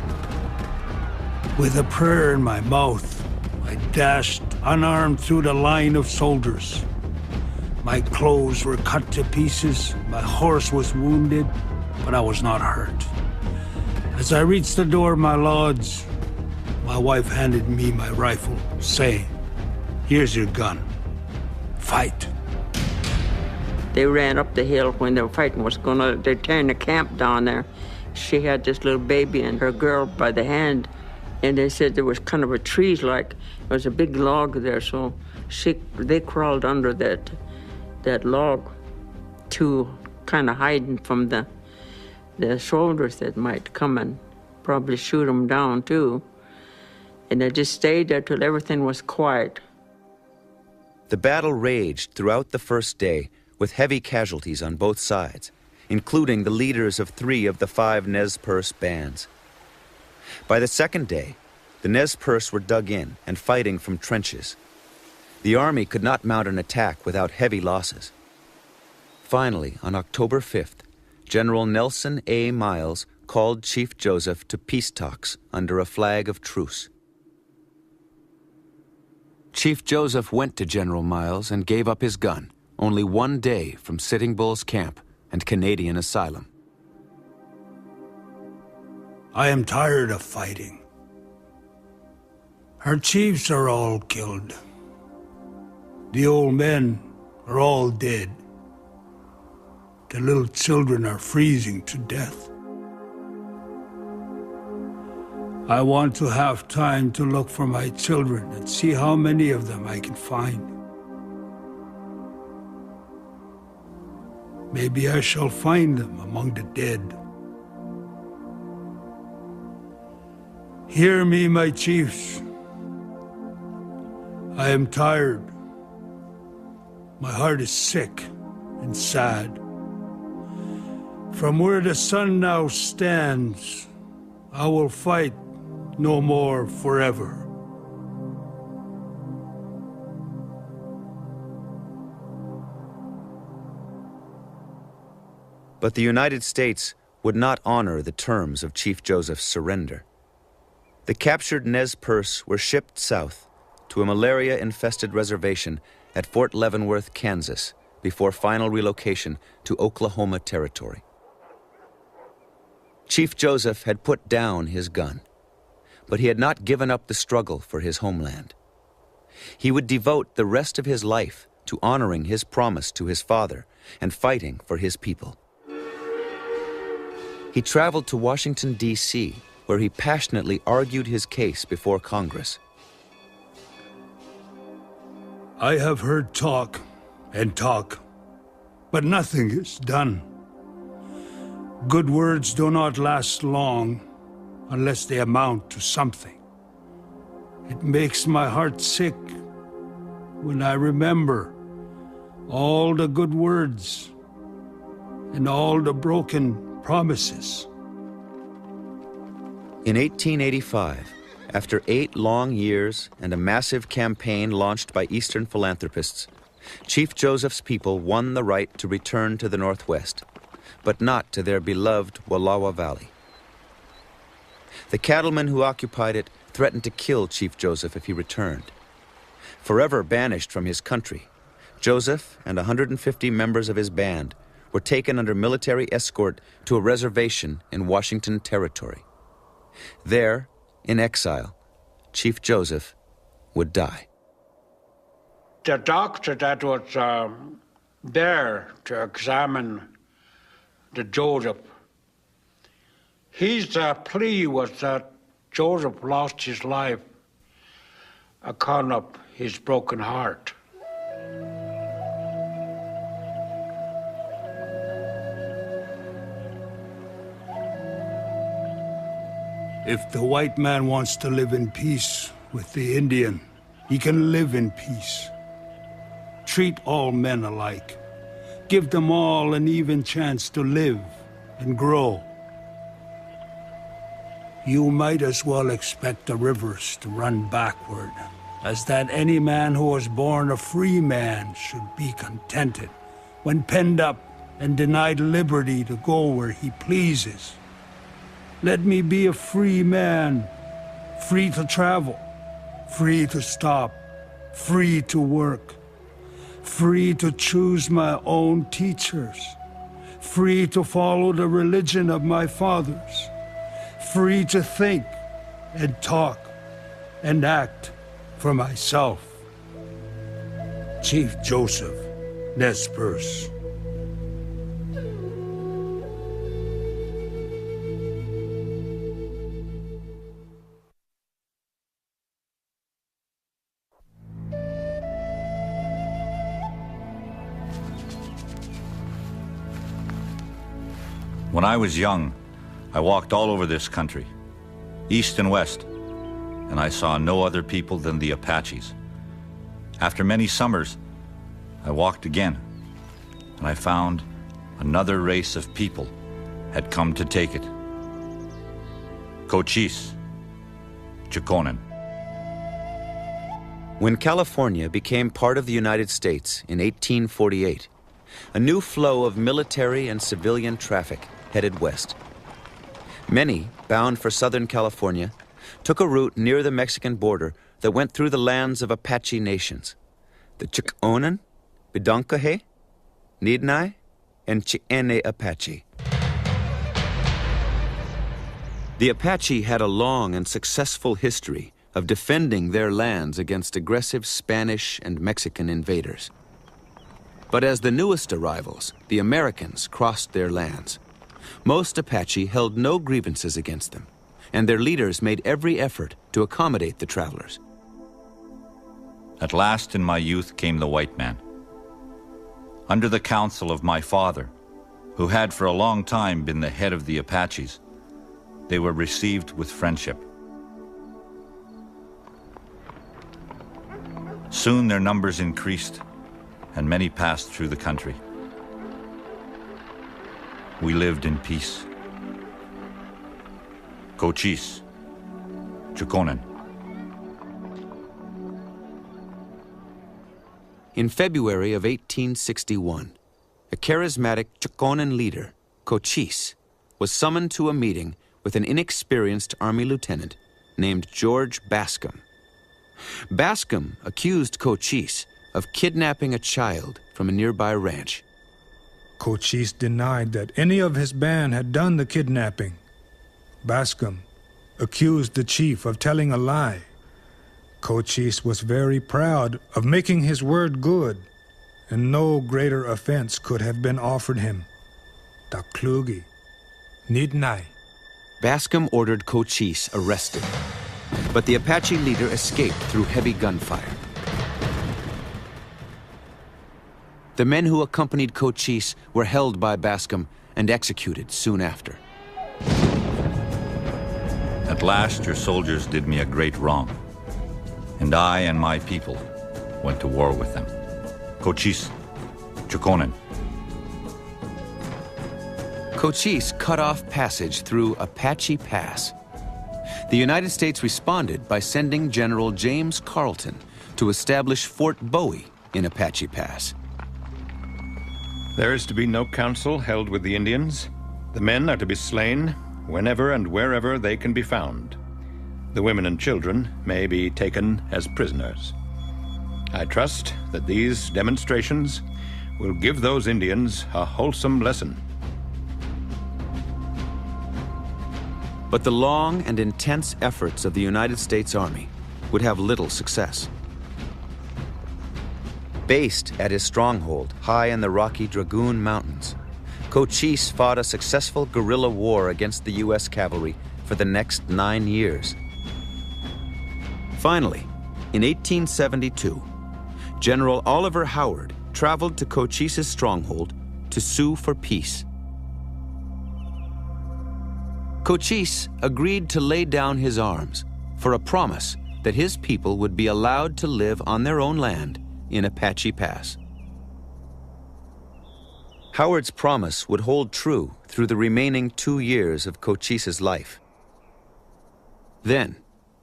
With a prayer in my mouth, I dashed unarmed through the line of soldiers. My clothes were cut to pieces, my horse was wounded, but I was not hurt. As I reached the door of my lodge, my wife handed me my rifle, saying, "Here's your gun. Fight." They ran up the hill when the fighting was going on. They're tearing the camp down there. She had this little baby and her girl by the hand, and they said there was kind of a trees, like there was a big log there, so they crawled under that log to kind of hiding from the soldiers that might come and probably shoot them down too. And they just stayed there till everything was quiet. The battle raged throughout the first day with heavy casualties on both sides, including the leaders of 3 of the 5 Nez Perce bands. By the second day, the Nez Perce were dug in and fighting from trenches. The army could not mount an attack without heavy losses. Finally, on October 5th, General Nelson A. Miles called Chief Joseph to peace talks under a flag of truce. Chief Joseph went to General Miles and gave up his gun, only 1 day from Sitting Bull's camp and Canadian asylum. I am tired of fighting. Our chiefs are all killed. The old men are all dead. The little children are freezing to death. I want to have time to look for my children and see how many of them I can find. Maybe I shall find them among the dead. Hear me, my chiefs. I am tired. My heart is sick and sad. From where the sun now stands, I will fight no more forever. But the United States would not honor the terms of Chief Joseph's surrender. The captured Nez Perce were shipped south to a malaria-infested reservation at Fort Leavenworth, Kansas, before final relocation to Oklahoma Territory. Chief Joseph had put down his gun, but he had not given up the struggle for his homeland. He would devote the rest of his life to honoring his promise to his father and fighting for his people. He traveled to Washington, D.C., where he passionately argued his case before Congress. I have heard talk and talk, but nothing is done. Good words do not last long unless they amount to something. It makes my heart sick when I remember all the good words and all the broken promises. In 1885, after 8 long years and a massive campaign launched by Eastern philanthropists, Chief Joseph's people won the right to return to the Northwest, but not to their beloved Wallowa Valley. The cattlemen who occupied it threatened to kill Chief Joseph if he returned. Forever banished from his country, Joseph and 150 members of his band were taken under military escort to a reservation in Washington Territory. There, in exile, Chief Joseph would die. The doctor that was there to examine the Joseph, his plea was that Joseph lost his life account of his broken heart. If the white man wants to live in peace with the Indian, he can live in peace. Treat all men alike. Give them all an even chance to live and grow. You might as well expect the rivers to run backward, as that any man who was born a free man should be contented when penned up and denied liberty to go where he pleases. Let me be a free man, free to travel, free to stop, free to work, free to choose my own teachers, free to follow the religion of my fathers, free to think and talk and act for myself. Chief Joseph Nez Perce. When I was young, I walked all over this country, east and west, and I saw no other people than the Apaches. After many summers, I walked again, and I found another race of people had come to take it. Cochise, Chokonen. When California became part of the United States in 1848, a new flow of military and civilian traffic headed west. Many, bound for Southern California, took a route near the Mexican border that went through the lands of Apache nations, the Chokonen, Bidonkahe, Nidnai, and Cheyenne Apache. The Apache had a long and successful history of defending their lands against aggressive Spanish and Mexican invaders. But as the newest arrivals, the Americans, crossed their lands, most Apache held no grievances against them, and their leaders made every effort to accommodate the travelers. At last in my youth came the white man. Under the counsel of my father, who had for a long time been the head of the Apaches, they were received with friendship. Soon their numbers increased, and many passed through the country. We lived in peace. Cochise, Chokonen. In February of 1861, a charismatic Chokonen leader, Cochise, was summoned to a meeting with an inexperienced Army lieutenant named George Bascom. Bascom accused Cochise of kidnapping a child from a nearby ranch. Cochise denied that any of his band had done the kidnapping. Bascom accused the chief of telling a lie. Cochise was very proud of making his word good, and no greater offense could have been offered him. Taklugi, Nidnai. Bascom ordered Cochise arrested, but the Apache leader escaped through heavy gunfire. The men who accompanied Cochise were held by Bascom and executed soon after. At last your soldiers did me a great wrong. And I and my people went to war with them. Cochise, Chokonen. Cochise cut off passage through Apache Pass. The United States responded by sending General James Carleton to establish Fort Bowie in Apache Pass. There is to be no council held with the Indians. The men are to be slain whenever and wherever they can be found. The women and children may be taken as prisoners. I trust that these demonstrations will give those Indians a wholesome lesson. But the long and intense efforts of the United States Army would have little success. Based at his stronghold high in the Rocky Dragoon Mountains, Cochise fought a successful guerrilla war against the U.S. cavalry for the next 9 years. Finally, in 1872, General Oliver Howard traveled to Cochise's stronghold to sue for peace. Cochise agreed to lay down his arms for a promise that his people would be allowed to live on their own land in Apache Pass. Howard's promise would hold true through the remaining 2 years of Cochise's life. Then,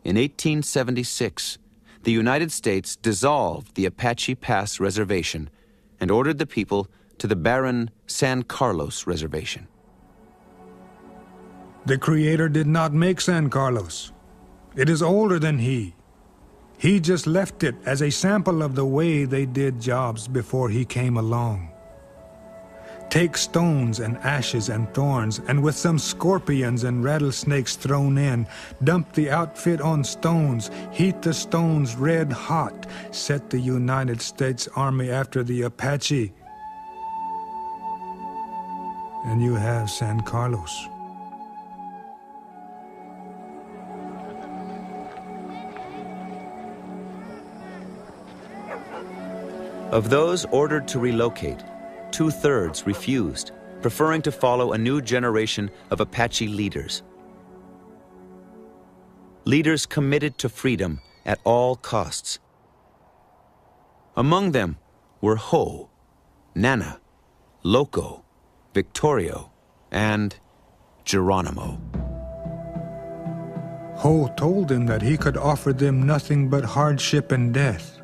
in 1876, the United States dissolved the Apache Pass Reservation and ordered the people to the barren San Carlos Reservation. The Creator did not make San Carlos. It is older than He. He just left it as a sample of the way they did jobs before He came along. Take stones and ashes and thorns, and with some scorpions and rattlesnakes thrown in, dump the outfit on stones, heat the stones red hot, set the United States Army after the Apache, and you have San Carlos. Of those ordered to relocate, 2/3 refused, preferring to follow a new generation of Apache leaders. Leaders committed to freedom at all costs. Among them were Ho, Nana, Loco, Victorio, and Geronimo. Ho told them that he could offer them nothing but hardship and death.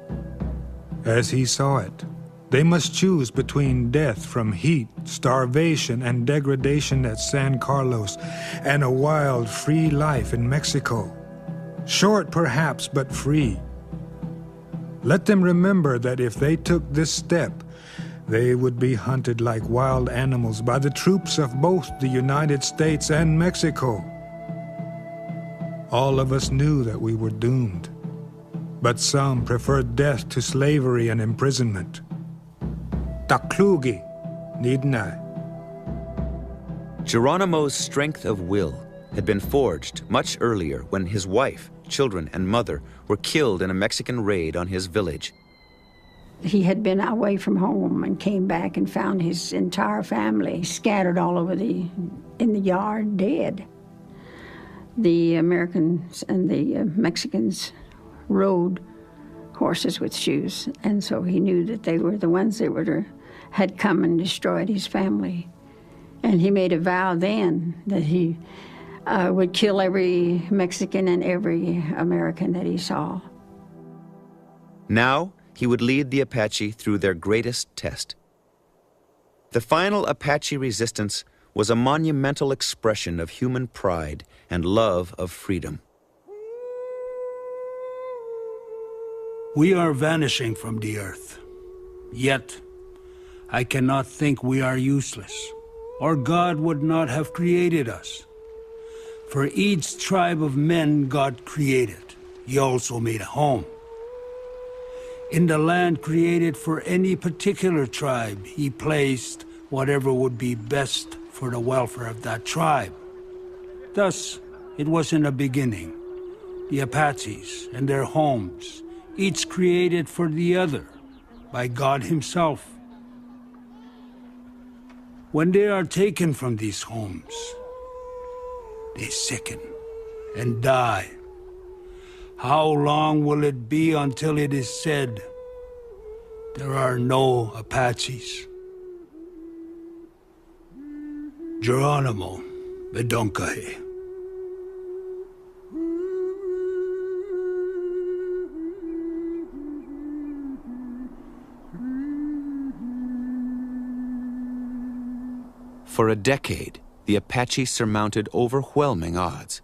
As he saw it, they must choose between death from heat, starvation, and degradation at San Carlos, and a wild, free life in Mexico. Short perhaps, but free. Let them remember that if they took this step, they would be hunted like wild animals by the troops of both the United States and Mexico. All of us knew that we were doomed, but some preferred death to slavery and imprisonment. Taklugi, Nidna. Geronimo's strength of will had been forged much earlier when his wife, children, and mother were killed in a Mexican raid on his village. He had been away from home and came back and found his entire family scattered all over in the yard, dead. The Americans and the Mexicans rode horses with shoes, and so he knew that they were the ones that had come and destroyed his family. And he made a vow then that he would kill every Mexican and every American that he saw. Now he would lead the Apache through their greatest test. The final Apache resistance was a monumental expression of human pride and love of freedom. We are vanishing from the earth. Yet, I cannot think we are useless, or God would not have created us. For each tribe of men God created, He also made a home. In the land created for any particular tribe, He placed whatever would be best for the welfare of that tribe. Thus, it was in the beginning, the Apaches and their homes, each created for the other by God Himself. When they are taken from these homes, they sicken and die. How long will it be until it is said, there are no Apaches? Geronimo Bedonkahe. For a decade, the Apache surmounted overwhelming odds.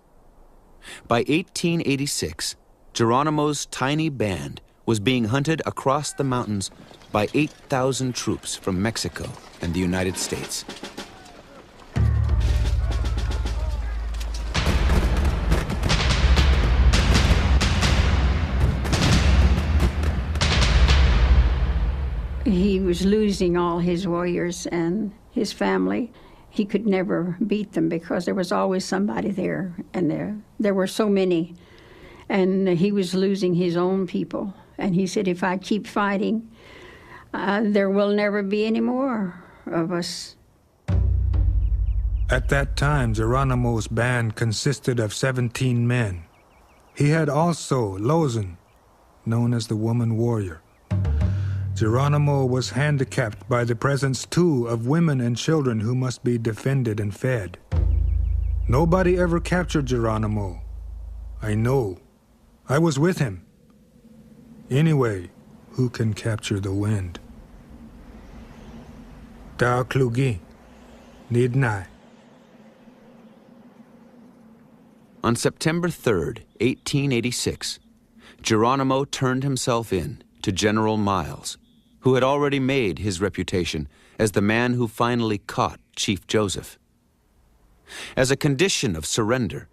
By 1886, Geronimo's tiny band was being hunted across the mountains by 8,000 troops from Mexico and the United States. He was losing all his warriors and his family. He could never beat them because there was always somebody there, and there were so many. And he was losing his own people. And he said, if I keep fighting, there will never be any more of us. At that time, Geronimo's band consisted of 17 men. He had also Lozan, known as the woman warrior. Geronimo was handicapped by the presence, too, of women and children who must be defended and fed. Nobody ever captured Geronimo. I know. I was with him. Anyway, who can capture the wind? Da Klugi, Nidnai. On September 3rd, 1886, Geronimo turned himself in to General Miles, who had already made his reputation as the man who finally caught Chief Joseph. As a condition of surrender,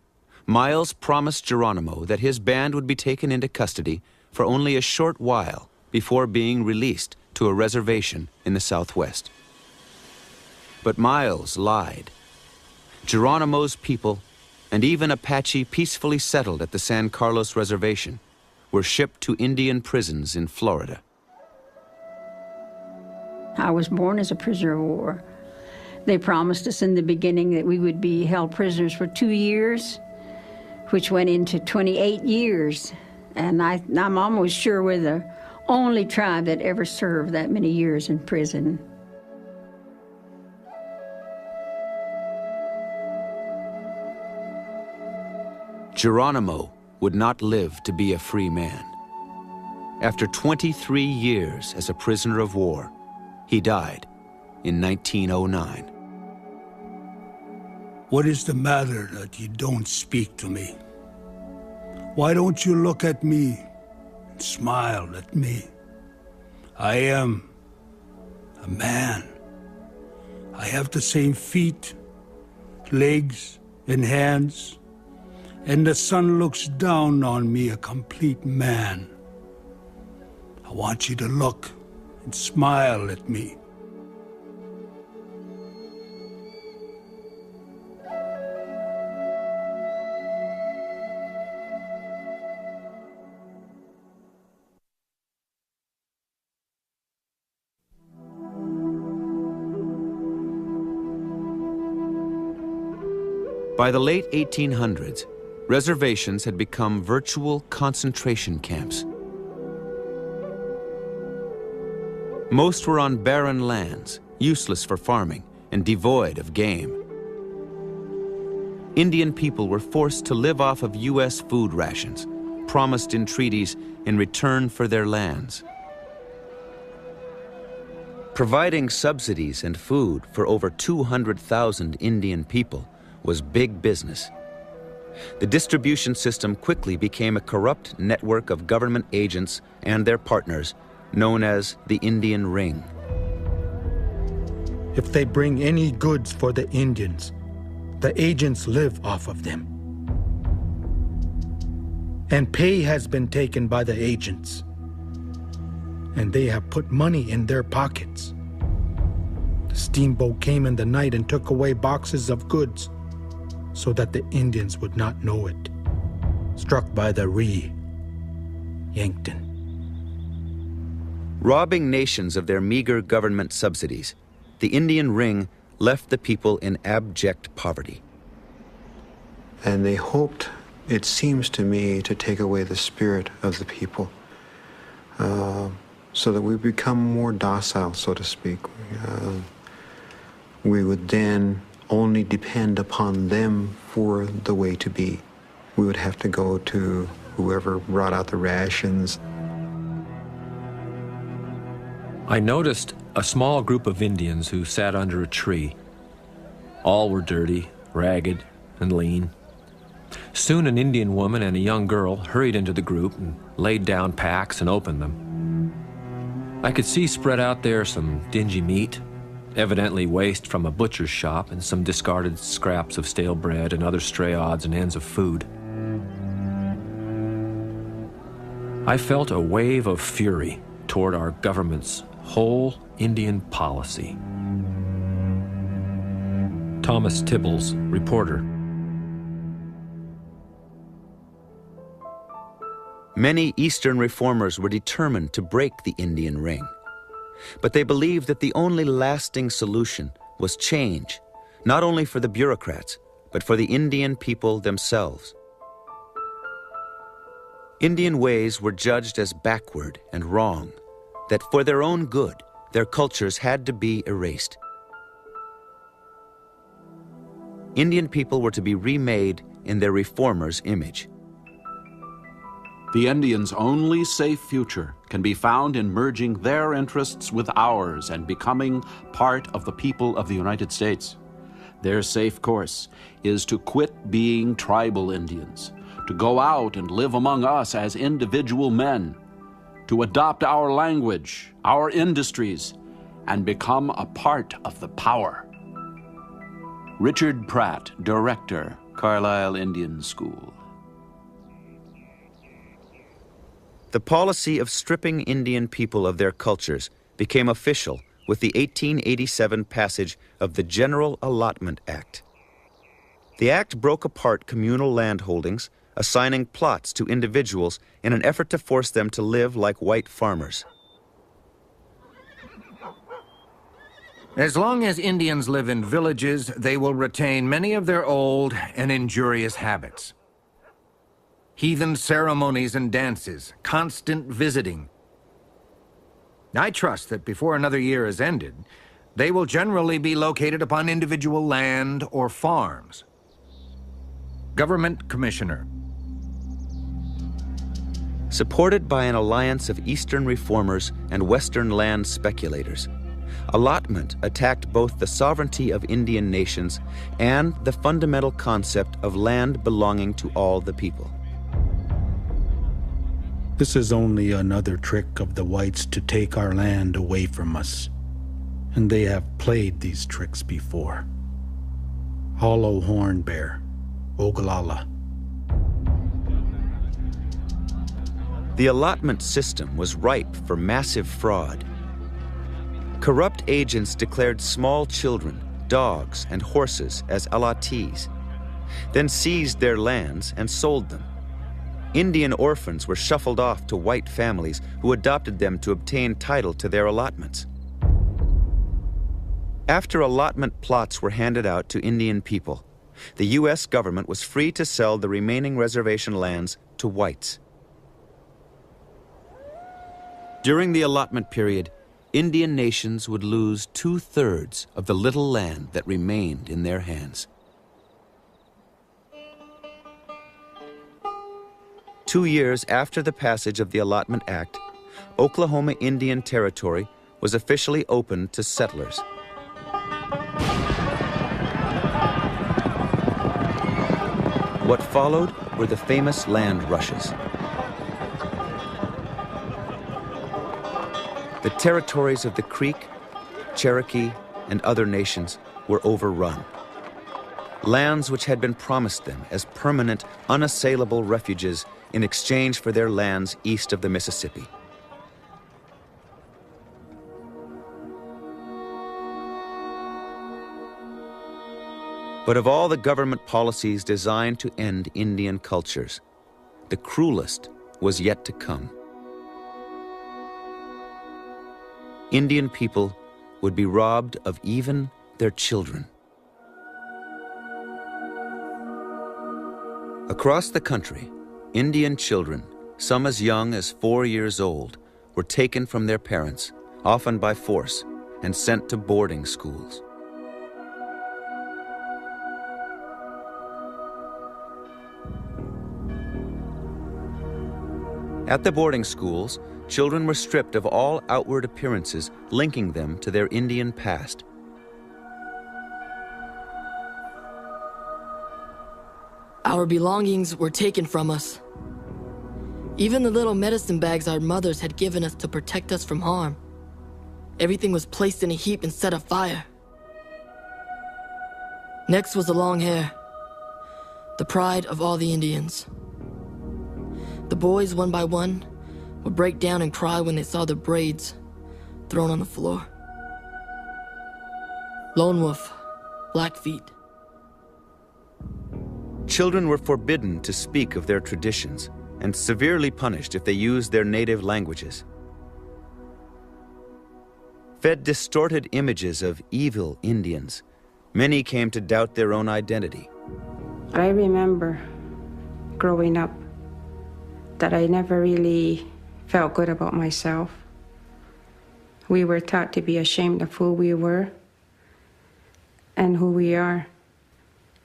Miles promised Geronimo that his band would be taken into custody for only a short while before being released to a reservation in the Southwest. But Miles lied. Geronimo's people, and even Apache peacefully settled at the San Carlos Reservation, were shipped to Indian prisons in Florida. I was born as a prisoner of war. They promised us in the beginning that we would be held prisoners for 2 years, which went into 28 years. And I'm almost sure we're the only tribe that ever served that many years in prison. Geronimo would not live to be a free man. After 23 years as a prisoner of war, he died in 1909. What is the matter that you don't speak to me? Why don't you look at me and smile at me? I am a man. I have the same feet, legs, and hands, and the sun looks down on me a complete man. I want you to look and smile at me. By the late 1800s, reservations had become virtual concentration camps. Most were on barren lands, useless for farming and devoid of game. Indian people were forced to live off of U.S. food rations, promised in treaties in return for their lands. Providing subsidies and food for over 200,000 Indian people was big business. The distribution system quickly became a corrupt network of government agents and their partners, known as the Indian Ring. If they bring any goods for the Indians, the agents live off of them. And pay has been taken by the agents. And they have put money in their pockets. The steamboat came in the night and took away boxes of goods so that the Indians would not know it. Struck by the weree, Yankton. Robbing nations of their meager government subsidies, the Indian Ring left the people in abject poverty. And they hoped it seems to me to take away the spirit of the people, so that we become more docile, so to speak. We would then only depend upon them for the way to be. We would have to go to whoever brought out the rations. I noticed a small group of Indians who sat under a tree. All were dirty, ragged, and lean. Soon an Indian woman and a young girl hurried into the group and laid down packs and opened them. I could see spread out there some dingy meat, evidently waste from a butcher's shop, and some discarded scraps of stale bread and other stray odds and ends of food. I felt a wave of fury toward our government's whole Indian policy. Thomas Tibbles, reporter. Many Eastern reformers were determined to break the Indian ring, but they believed that the only lasting solution was change, not only for the bureaucrats, but for the Indian people themselves. Indian ways were judged as backward and wrong, that for their own good, their cultures had to be erased. Indian people were to be remade in their reformers' image. The Indians' only safe future can be found in merging their interests with ours and becoming part of the people of the United States. Their safe course is to quit being tribal Indians, to go out and live among us as individual men, to adopt our language, our industries, and become a part of the power. Richard Pratt, Director, Carlisle Indian School. The policy of stripping Indian people of their cultures became official with the 1887 passage of the General Allotment Act. The act broke apart communal land holdings, assigning plots to individuals in an effort to force them to live like white farmers. As long as Indians live in villages, they will retain many of their old and injurious habits. Heathen ceremonies and dances, constant visiting. I trust that before another year is ended, they will generally be located upon individual land or farms. Government Commissioner. Supported by an alliance of Eastern reformers and Western land speculators, allotment attacked both the sovereignty of Indian nations and the fundamental concept of land belonging to all the people. This is only another trick of the whites to take our land away from us. And they have played these tricks before. Hollow Horn Bear, Ogallala. The allotment system was ripe for massive fraud. Corrupt agents declared small children, dogs, and horses as allottees, then seized their lands and sold them. Indian orphans were shuffled off to white families who adopted them to obtain title to their allotments. After allotment plots were handed out to Indian people, the U.S. government was free to sell the remaining reservation lands to whites. During the allotment period, Indian nations would lose 2/3 of the little land that remained in their hands. 2 years after the passage of the Allotment Act, Oklahoma Indian Territory was officially opened to settlers. What followed were the famous land rushes. The territories of the Creek, Cherokee, and other nations were overrun. Lands which had been promised them as permanent, unassailable refuges in exchange for their lands east of the Mississippi. But of all the government policies designed to end Indian cultures, the cruelest was yet to come. Indian people would be robbed of even their children. Across the country, Indian children, some as young as 4 years old, were taken from their parents, often by force, and sent to boarding schools. At the boarding schools, children were stripped of all outward appearances linking them to their Indian past. Our belongings were taken from us. Even the little medicine bags our mothers had given us to protect us from harm. Everything was placed in a heap and set afire. Next was the long hair, the pride of all the Indians. The boys, one by one, would break down and cry when they saw the braids thrown on the floor. Lone Wolf, Blackfeet. Children were forbidden to speak of their traditions and severely punished if they used their native languages. Fed distorted images of evil Indians, many came to doubt their own identity. I remember growing up that I never really felt good about myself. We were taught to be ashamed of who we were and who we are.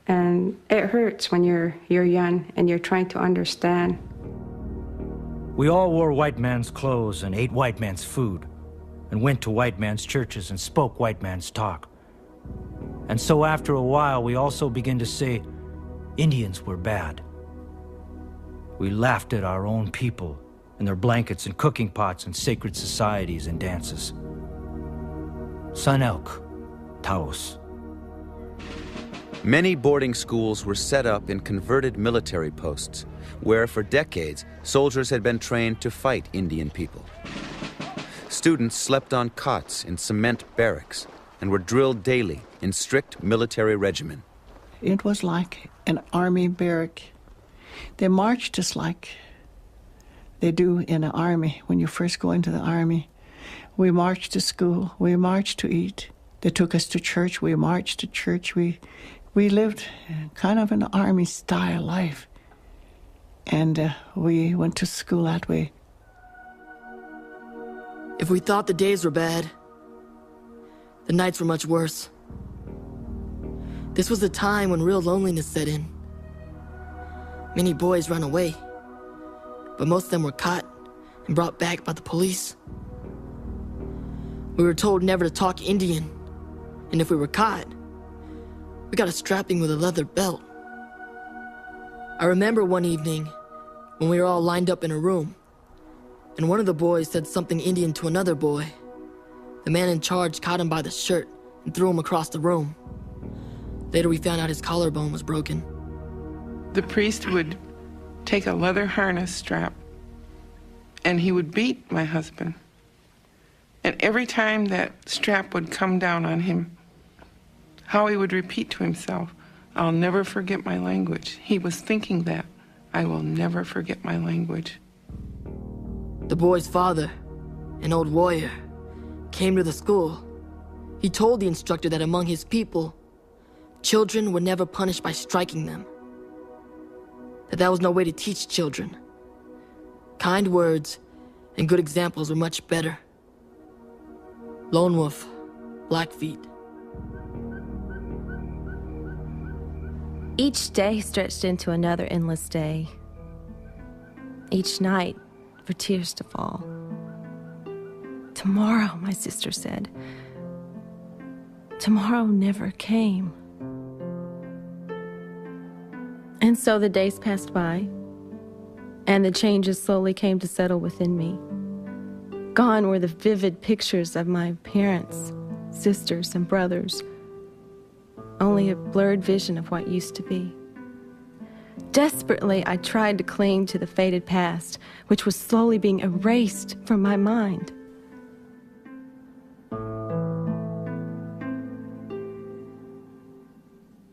And it hurts when you're young and you're trying to understand. We all wore white man's clothes and ate white man's food and went to white man's churches and spoke white man's talk. And so after a while, we also began to say Indians were bad. We laughed at our own people and their blankets and cooking pots and sacred societies and dances. Sun Elk, Taos. Many boarding schools were set up in converted military posts, where for decades soldiers had been trained to fight Indian people. Students slept on cots in cement barracks and were drilled daily in strict military regimen. It was like an army barrack. They marched just like they do in an army when you first go into the army. We marched to school, we marched to eat. They took us to church, we marched to church. We lived kind of an army-style life. And we went to school that way. If we thought the days were bad, the nights were much worse. This was the time when real loneliness set in. Many boys ran away, but most of them were caught and brought back by the police. We were told never to talk Indian, and if we were caught, we got a strapping with a leather belt. I remember one evening when we were all lined up in a room, and one of the boys said something Indian to another boy. The man in charge caught him by the shirt and threw him across the room. Later we found out his collarbone was broken. The priest would take a leather harness strap and he would beat my husband. And every time that strap would come down on him, how he would repeat to himself, "I'll never forget my language." He was thinking that, "I will never forget my language." The boy's father, an old warrior, came to the school. He told the instructor that among his people, children were never punished by striking them. That was no way to teach children. Kind words and good examples were much better. Lone Wolf, Blackfeet. Each day stretched into another endless day. Each night for tears to fall. Tomorrow, my sister said. Tomorrow never came. And so the days passed by, and the changes slowly came to settle within me. Gone were the vivid pictures of my parents, sisters, and brothers. Only a blurred vision of what used to be. Desperately, I tried to cling to the faded past, which was slowly being erased from my mind.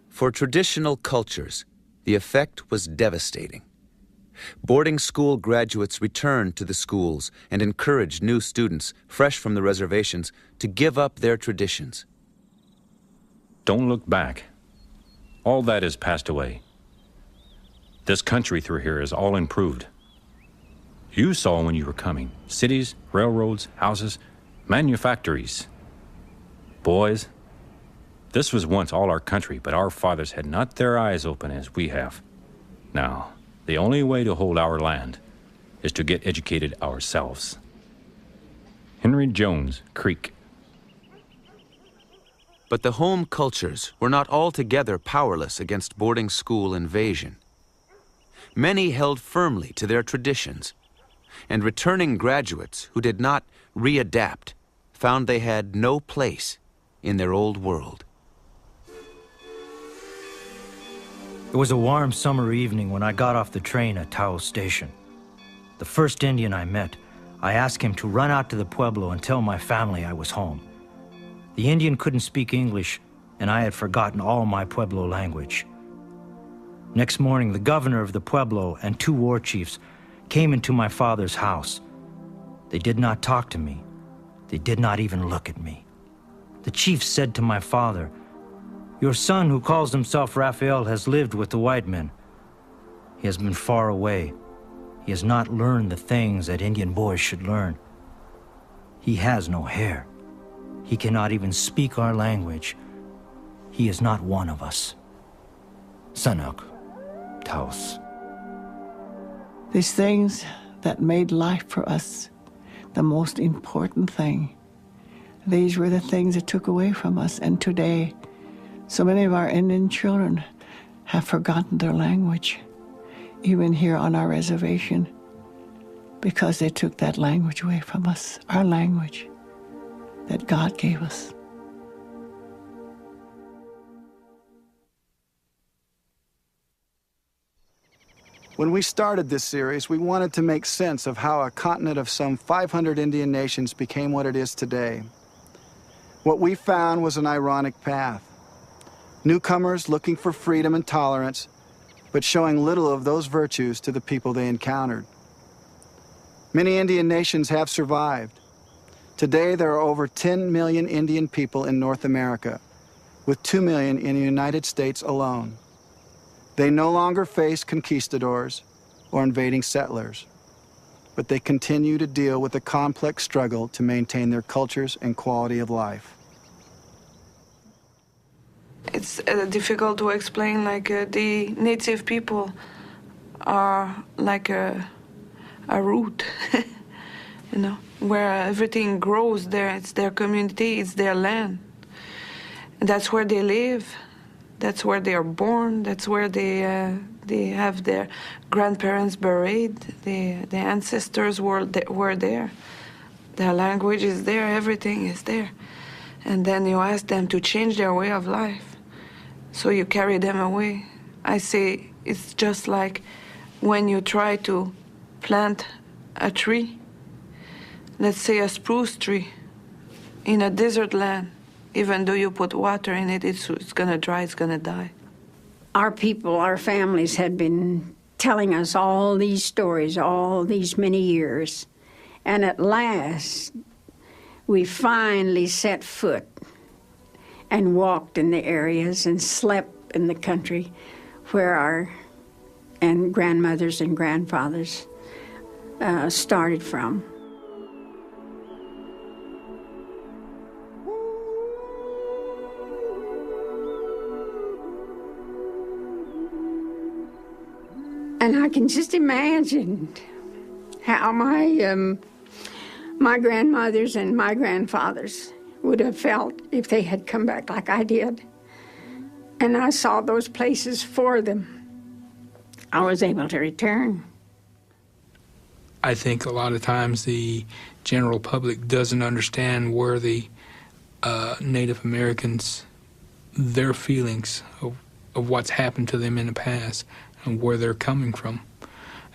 For traditional cultures, the effect was devastating. Boarding school graduates returned to the schools and encouraged new students, fresh from the reservations, to give up their traditions. Don't look back. All that has passed away. This country through here is all improved. You saw when you were coming. Cities, railroads, houses, manufactories. Boys, this was once all our country, but our fathers had not their eyes open as we have. Now, the only way to hold our land is to get educated ourselves. Henry Jones, Creek. But the home cultures were not altogether powerless against boarding school invasion. Many held firmly to their traditions, and returning graduates who did not readapt found they had no place in their old world. It was a warm summer evening when I got off the train at Taos Station. The first Indian I met, I asked him to run out to the pueblo and tell my family I was home. The Indian couldn't speak English, and I had forgotten all my Pueblo language. Next morning, the governor of the pueblo and 2 war chiefs came into my father's house. They did not talk to me. They did not even look at me. The chiefs said to my father, "Your son, who calls himself Raphael, has lived with the white men. He has been far away. He has not learned the things that Indian boys should learn. He has no hair. He cannot even speak our language. He is not one of us." Sanok, Taos. These things that made life for us the most important thing, these were the things that took away from us. And today, so many of our Indian children have forgotten their language, even here on our reservation, because they took that language away from us, our language that God gave us. When we started this series, we wanted to make sense of how a continent of some 500 Indian nations became what it is today. What we found was an ironic path. Newcomers looking for freedom and tolerance, but showing little of those virtues to the people they encountered. Many Indian nations have survived. Today, there are over 10 million Indian people in North America, with 2 million in the United States alone. They no longer face conquistadors or invading settlers, but they continue to deal with the complex struggle to maintain their cultures and quality of life. It's difficult to explain, like the native people are like a root, you know, where everything grows there. It's their community, it's their land. And that's where they live. That's where they are born. That's where they have their grandparents buried. The ancestors were there. Their language is there. Everything is there. And then you ask them to change their way of life. So you carry them away. I say it's just like when you try to plant a tree, let's say a spruce tree, in a desert land. Even though you put water in it, it's going to dry, it's going to die. Our people, our families had been telling us all these stories all these many years. And at last, we finally set foot and walked in the areas and slept in the country where our grandmothers and grandfathers started from. And I can just imagine how my grandmothers and my grandfathers would have felt if they had come back like I did. And I saw those places for them. I was able to return. I think a lot of times the general public doesn't understand where the Native Americans, their feelings of what's happened to them in the past and where they're coming from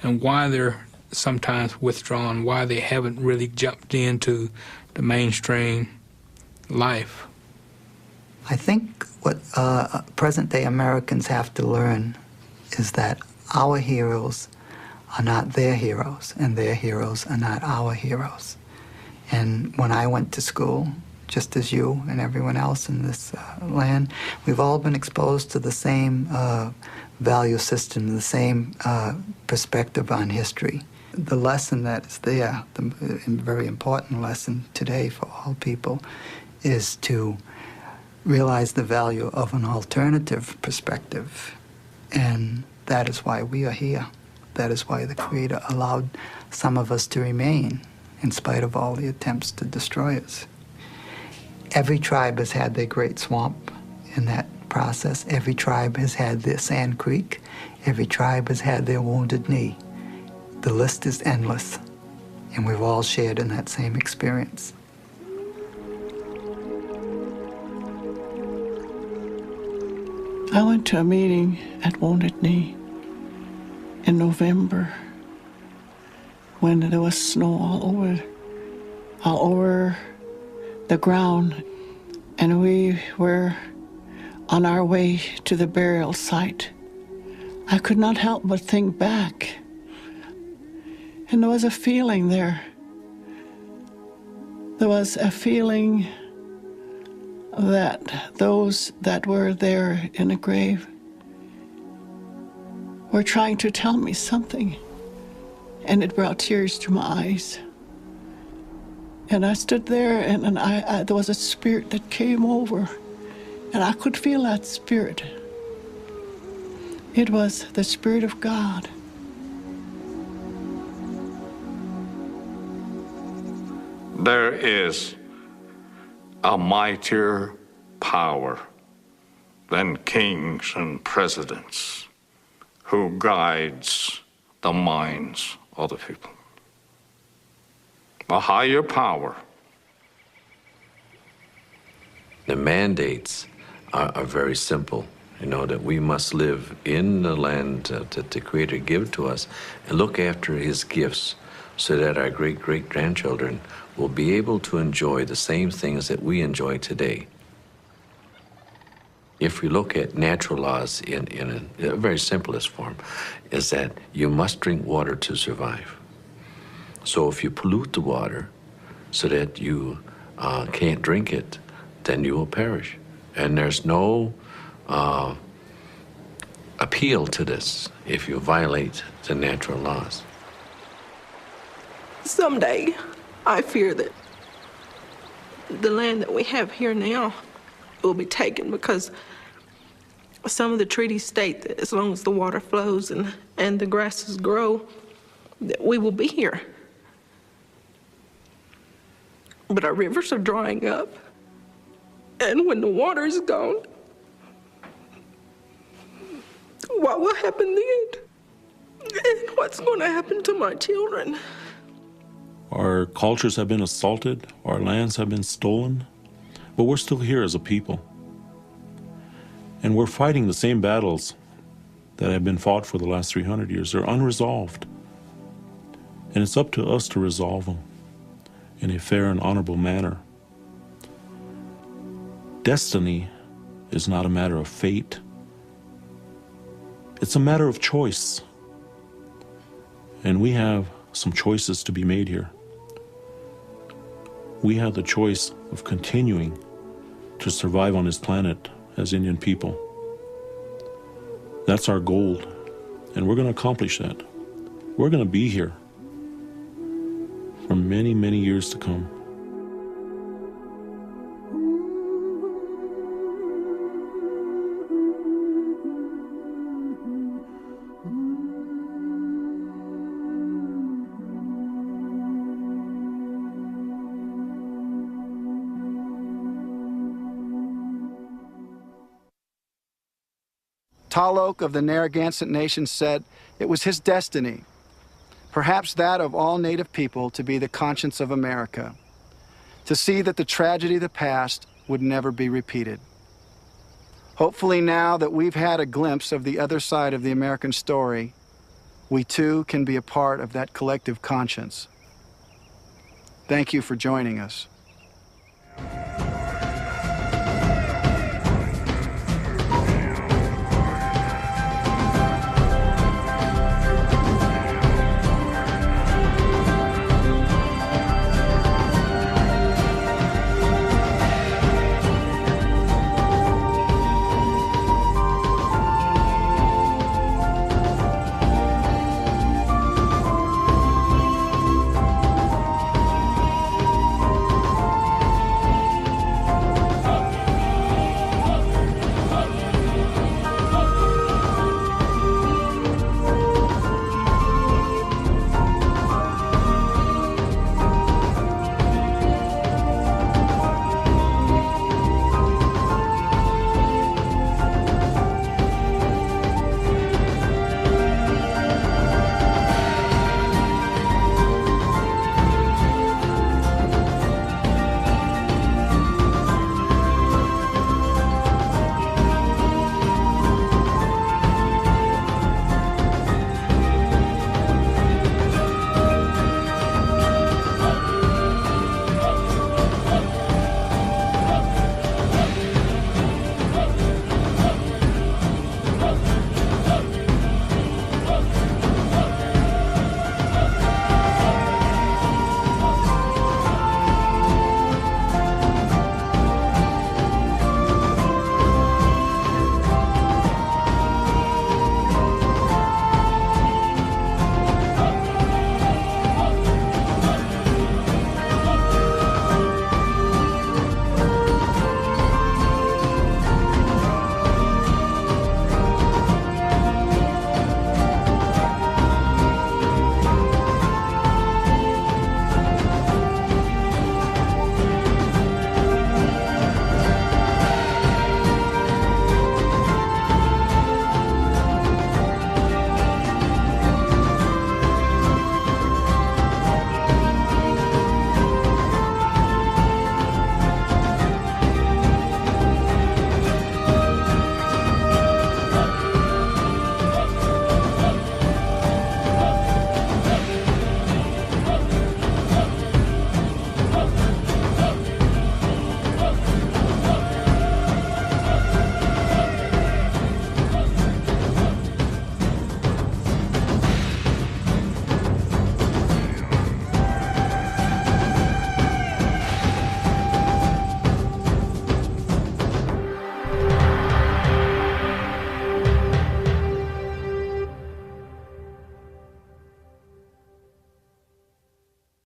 and why they're sometimes withdrawn, why they haven't really jumped into the mainstream life. I think what present-day Americans have to learn is that our heroes are not their heroes, and their heroes are not our heroes. And when I went to school, just as you and everyone else in this land, we've all been exposed to the same value system, the same perspective on history. The lesson that is there, the very important lesson today for all people, is to realize the value of an alternative perspective. And that is why we are here. That is why the Creator allowed some of us to remain in spite of all the attempts to destroy us. Every tribe has had their great swamp in that process. Every tribe has had their sand creek. Every tribe has had their wounded knee. The list is endless, and we've all shared in that same experience. I went to a meeting at Wounded Knee in November when there was snow all over the ground, and we were on our way to the burial site. I could not help but think back, and there was a feeling there. There was a feeling that those that were there in the grave were trying to tell me something, and it brought tears to my eyes. And I stood there, and there was a spirit that came over, and I could feel that spirit. It was the Spirit of God. There is a mightier power than kings and presidents who guides the minds of the people. A higher power. The mandates are very simple. You know, that we must live in the land that the Creator gave to us and look after His gifts so that our great-great-grandchildren will be able to enjoy the same things that we enjoy today. If we look at natural laws in a very simplest form, is that you must drink water to survive. So if you pollute the water so that you can't drink it, then you will perish. And there's no appeal to this if you violate the natural laws. Someday, I fear that the land that we have here now will be taken because some of the treaties state that as long as the water flows and the grasses grow, that we will be here. But our rivers are drying up, and when the water is gone, what will happen then? And what's going to happen to my children? Our cultures have been assaulted, our lands have been stolen, but we're still here as a people. And we're fighting the same battles that have been fought for the last 300 years. They're unresolved. And it's up to us to resolve them in a fair and honorable manner. Destiny is not a matter of fate. It's a matter of choice. And we have some choices to be made here. We have the choice of continuing to survive on this planet as Indian people. That's our goal, and we're going to accomplish that. We're going to be here for many, many years to come. Tall Oak of the Narragansett Nation said it was his destiny, perhaps that of all Native people, to be the conscience of America, to see that the tragedy of the past would never be repeated. Hopefully now that we've had a glimpse of the other side of the American story, we too can be a part of that collective conscience. Thank you for joining us.